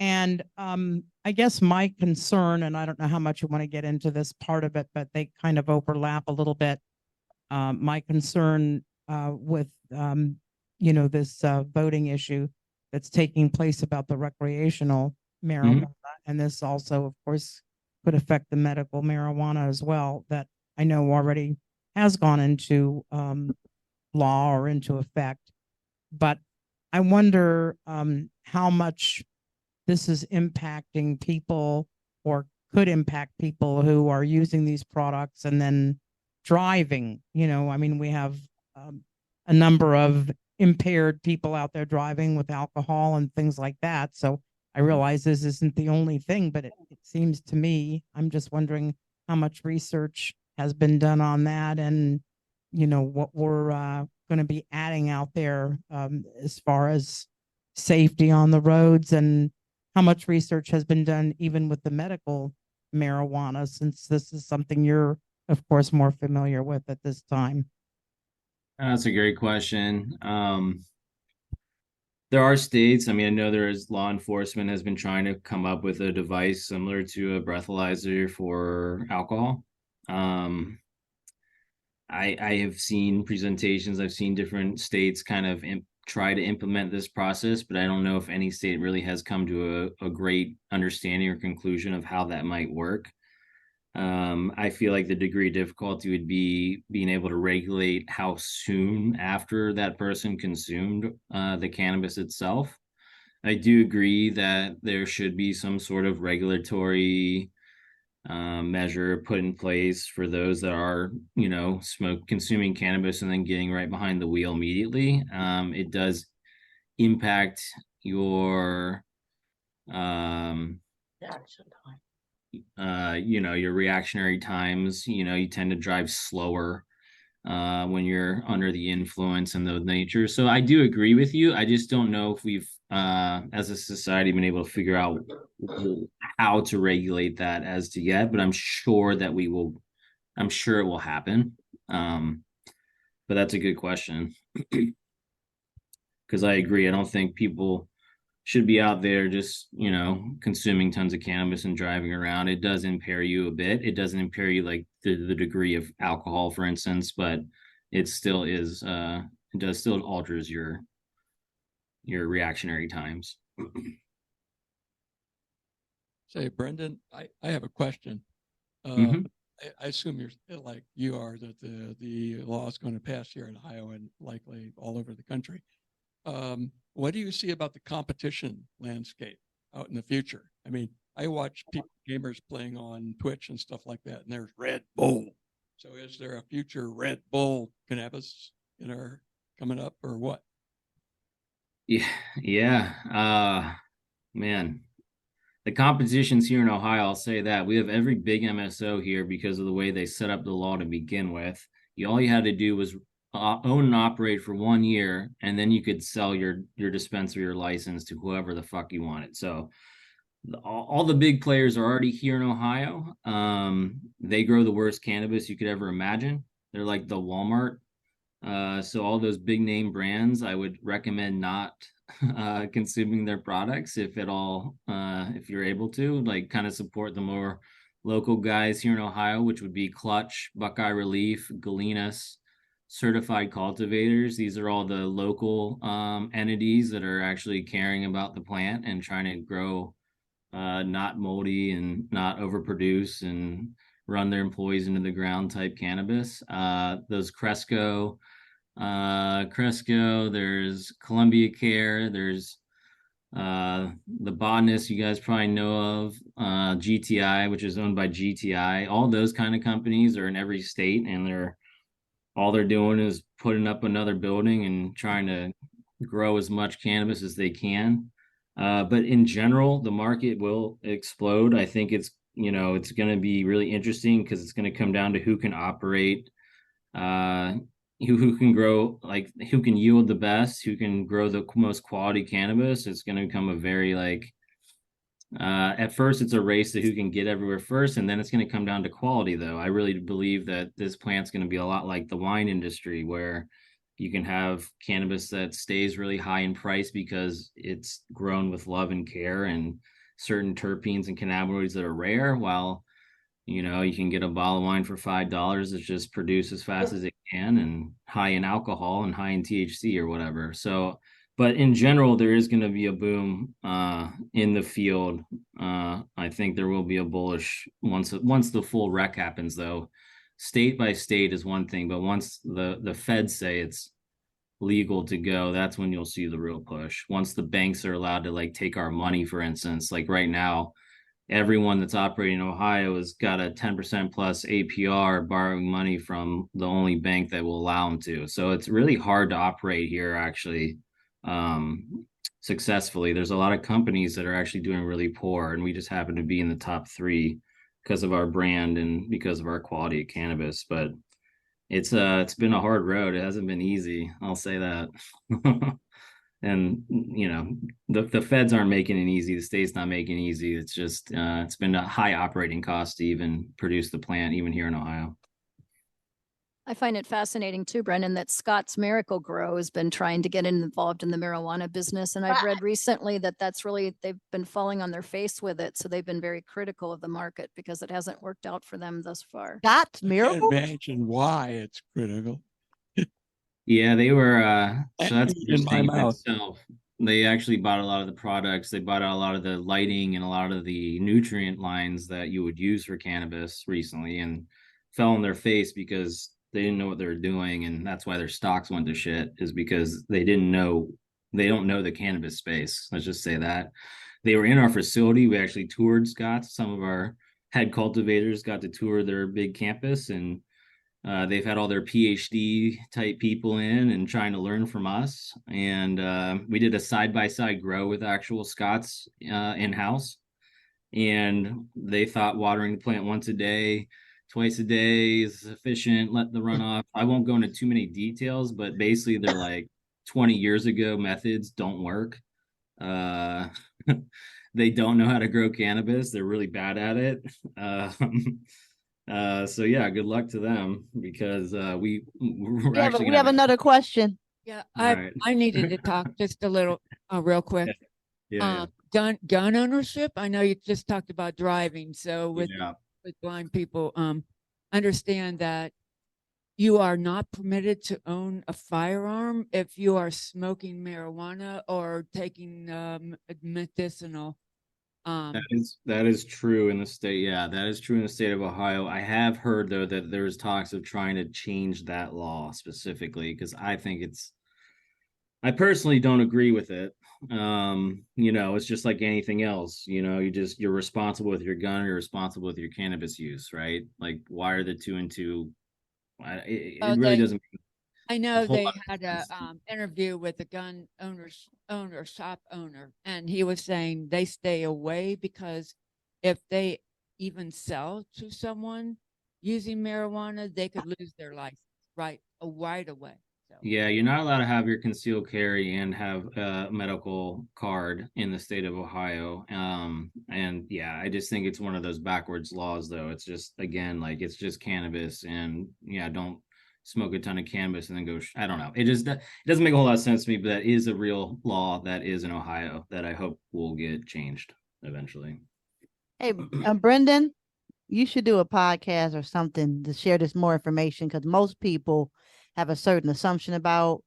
And I guess my concern, and I don't know how much you want to get into this part of it, but they kind of overlap a little bit. My concern with, this voting issue that's taking place about the recreational marijuana. And this also, of course, could affect the medical marijuana as well, that I know already has gone into law or into effect. But I wonder how much this is impacting people or could impact people who are using these products and then driving. I mean, we have a number of impaired people out there driving with alcohol and things like that. So I realize this isn't the only thing, but it seems to me, I'm just wondering how much research has been done on that, and what we're going to be adding out there as far as safety on the roads, and how much research has been done even with the medical marijuana, since this is something you're, of course, more familiar with at this time. That's a great question. There are states, I know there is law enforcement has been trying to come up with a device similar to a breathalyzer for alcohol. I have seen presentations, I've seen different states kind of try to implement this process, but I don't know if any state really has come to a great understanding or conclusion of how that might work. I feel like the degree of difficulty would be being able to regulate how soon after that person consumed the cannabis itself. I do agree that there should be some sort of regulatory measure put in place for those that are, consuming cannabis and then getting right behind the wheel immediately. It does impact your your reactionary times. You tend to drive slower when you're under the influence and those nature. So I do agree with you. I just don't know if we've as a society been able to figure out how to regulate that as to yet, but I'm sure it will happen. But that's a good question. Because I agree. I don't think people should be out there just, consuming tons of cannabis and driving around. It does impair you a bit. It doesn't impair you like the degree of alcohol, for instance, but it still is, it still alters your reactionary times. Say, Brendan, I have a question. I assume you're like you are, that the law is going to pass here in Ohio and likely all over the country. What do you see about the competition landscape out in the future? I watch gamers playing on Twitch and stuff like that, and there's Red Bull. So is there a future Red Bull cannabis coming up, or what? Yeah. Man, the competition's here in Ohio. I'll say that we have every big MSO here because of the way they set up the law to begin with. All you had to do was own and operate for 1 year, and then you could sell your dispensary or license to whoever the fuck you wanted. So all the big players are already here in Ohio. They grow the worst cannabis you could ever imagine. They're like the Walmart So all those big name brands, I would recommend not consuming their products if at all, if you're able to, like kind of support the more local guys here in Ohio, which would be Clutch, Buckeye Relief, Galenas, Certified Cultivators. These are all the local entities that are actually caring about the plant and trying to grow not moldy and not overproduce and run their employees into the ground type cannabis. Those Cresco, there's Columbia Care, there's the Botanist you guys probably know of, GTI, which is owned by GTI. All those kind of companies are in every state, and all they're doing is putting up another building and trying to grow as much cannabis as they can. But in general, the market will explode. I think it's going to be really interesting because it's going to come down to who can operate, who can grow, like who can yield the best, who can grow the most quality cannabis. It's going to become a very at first it's a race to who can get everywhere first, and then it's going to come down to quality though. I really believe that this plant's going to be a lot like the wine industry, where you can have cannabis that stays really high in price because it's grown with love and care and certain terpenes and cannabinoids that are rare, while you can get a bottle of wine for $5 that's just produced as fast as it can and high in alcohol and high in THC or whatever. So, but in general, there is going to be a boom in the field. I think there will be a bullish once the full rec happens, though. State by state is one thing, but once the feds say it's legal to go, that's when you'll see the real push. Once the banks are allowed to take our money, for instance, like right now, everyone that's operating in Ohio has got a 10% plus APR borrowing money from the only bank that will allow them to. So it's really hard to operate here actually successfully. There's a lot of companies that are actually doing really poor, and we just happen to be in the top 3 because of our brand and because of our quality of cannabis. But it's been a hard road. It hasn't been easy, I'll say that. And the feds aren't making it easy. The state's not making it easy. It's just it's been a high operating cost to even produce the plant, even here in Ohio. I find it fascinating too, Brendan, that Scott's Miracle Grow has been trying to get involved in the marijuana business. And I've read recently that they've been falling on their face with it. So they've been very critical of the market because it hasn't worked out for them thus far. Scott's Miracle? Imagine why it's critical. Yeah, they were so that's in my interesting in mouth. itself. They actually bought a lot of the products. They bought out a lot of the lighting and a lot of the nutrient lines that you would use for cannabis recently, and fell on their face because they didn't know what they were doing, and that's why their stocks went to shit, is because they don't know the cannabis space. Let's just say that. They were in our facility. We actually toured Scott's. Some of our head cultivators got to tour their big campus, and they've had all their PhD type people in and trying to learn from us. And we did a side-by-side grow with actual Scott's in-house. And they thought watering the plant once a day, twice a day is sufficient. Let the runoff. I won't go into too many details, but basically they're like 20 years ago methods don't work. They don't know how to grow cannabis. They're really bad at it. So yeah, good luck to them, because we have another question. Yeah, Right. I needed to talk just a little real quick. Yeah. Gun ownership. I know you just talked about driving. So with blind people, understand that you are not permitted to own a firearm if you are smoking marijuana or taking medicinal. That is true in the state. Yeah, that is true in the state of Ohio. I have heard though that there's talks of trying to change that law specifically, because I personally don't agree with it. It's just like anything else. You're responsible with your gun, you're responsible with your cannabis use, right? Like, why are the two and two? It really doesn't. I know they lot had a interview with a gun shop owner, and he was saying they stay away because if they even sell to someone using marijuana, they could lose their license right away. So. Yeah, you're not allowed to have your concealed carry and have a medical card in the state of Ohio. And yeah, I just think it's one of those backwards laws, though. It's just, again, like, it's just cannabis, and yeah, smoke a ton of cannabis and then go. I don't know. It doesn't make a whole lot of sense to me. But that is a real law that is in Ohio that I hope will get changed eventually. Hey, Brendan, you should do a podcast or something to share this more information, because most people have a certain assumption about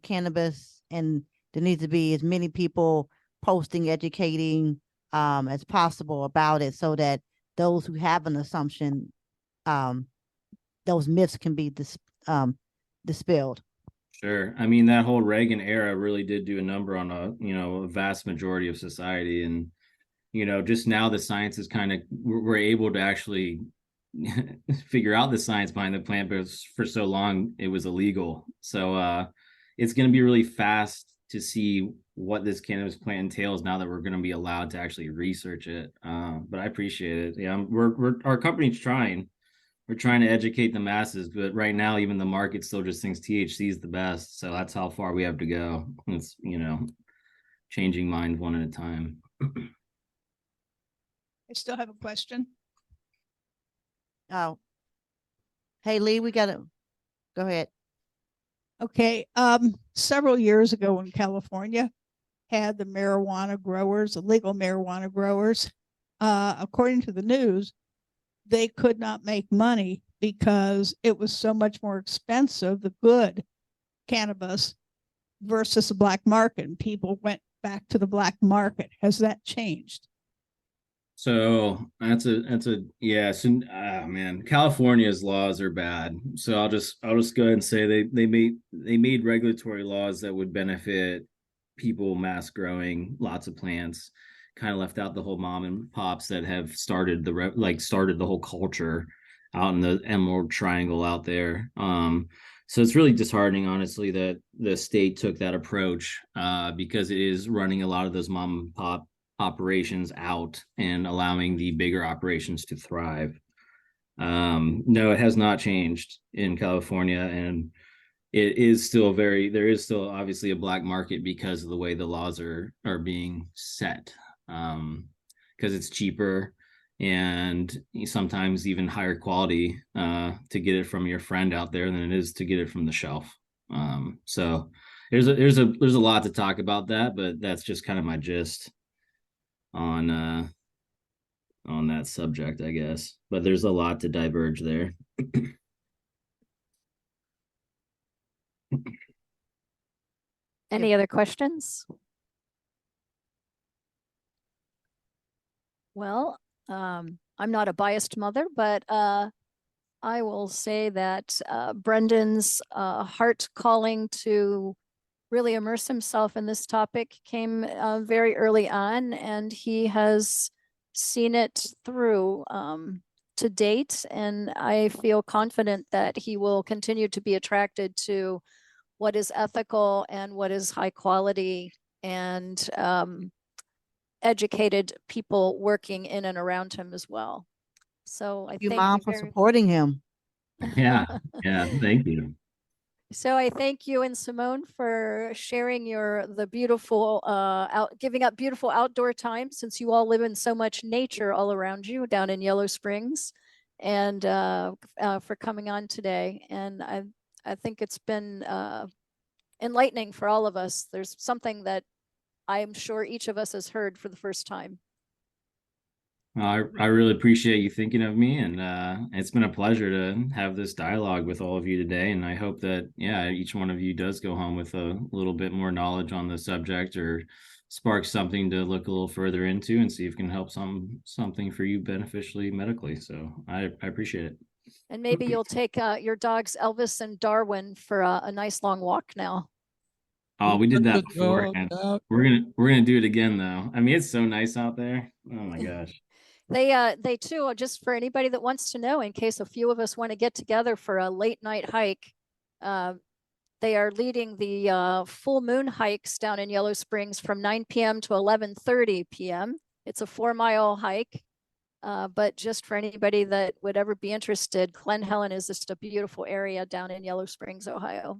cannabis, and there needs to be as many people posting, educating as possible about it, so that those who have an assumption, those myths can be dispelled. Sure. I mean, that whole Reagan era really did do a number on a vast majority of society. And, just now the science is we're able to actually figure out the science behind the plant, but for so long it was illegal. So it's going to be really fast to see what this cannabis plant entails now that we're going to be allowed to actually research it. But I appreciate it. Yeah, our company's trying. We're trying to educate the masses, but right now even the market still just thinks THC is the best. So that's how far we have to go. It's changing minds one at a time. I still have a question. Oh, hey Lee, we gotta go ahead. Okay. Several years ago in California had the marijuana growers, illegal marijuana growers, according to the news, they could not make money because it was so much more expensive, the good cannabis versus the black market, and people went back to the black market. Has that changed? So yeah. So, man, California's laws are bad. So I'll just go ahead and say they made regulatory laws that would benefit people mass growing lots of plants. Kind of left out the whole mom and pops that have started the whole culture out in the Emerald Triangle out there. So it's really disheartening, honestly, that the state took that approach because it is running a lot of those mom and pop operations out and allowing the bigger operations to thrive. No, it has not changed in California, and it is still there is still obviously a black market because of the way the laws are being set, because it's cheaper and sometimes even higher quality to get it from your friend out there than it is to get it from the shelf. So there's a lot to talk about that, but that's just kind of my gist on that subject, I guess. But there's a lot to diverge there. Any other questions? Well, I'm not a biased mother, but I will say that Brendan's heart calling to really immerse himself in this topic came very early on, and he has seen it through to date. And I feel confident that he will continue to be attracted to what is ethical and what is high quality, and educated people working in and around him as well. So I Thank you, thank Mom, you for very supporting him. Yeah, thank you. So I thank you and Simone for sharing the beautiful giving up beautiful outdoor time, since you all live in so much nature all around you down in Yellow Springs, and for coming on today. And I think it's been enlightening for all of us. There's something that I'm sure each of us has heard for the first time. I really appreciate you thinking of me, and it's been a pleasure to have this dialogue with all of you today. And I hope that, each one of you does go home with a little bit more knowledge on the subject, or spark something to look a little further into and see if it can help something for you beneficially medically. So I appreciate it. And maybe you'll take your dogs Elvis and Darwin for a nice long walk now. Oh, we did that before. We're gonna do it again though. I mean, it's so nice out there. Oh my gosh. They too, just for anybody that wants to know, in case a few of us want to get together for a late night hike, they are leading the full moon hikes down in Yellow Springs from 9 p.m. to 11:30 p.m. It's a 4-mile hike, but just for anybody that would ever be interested, Glen Helen is just a beautiful area down in Yellow Springs, Ohio.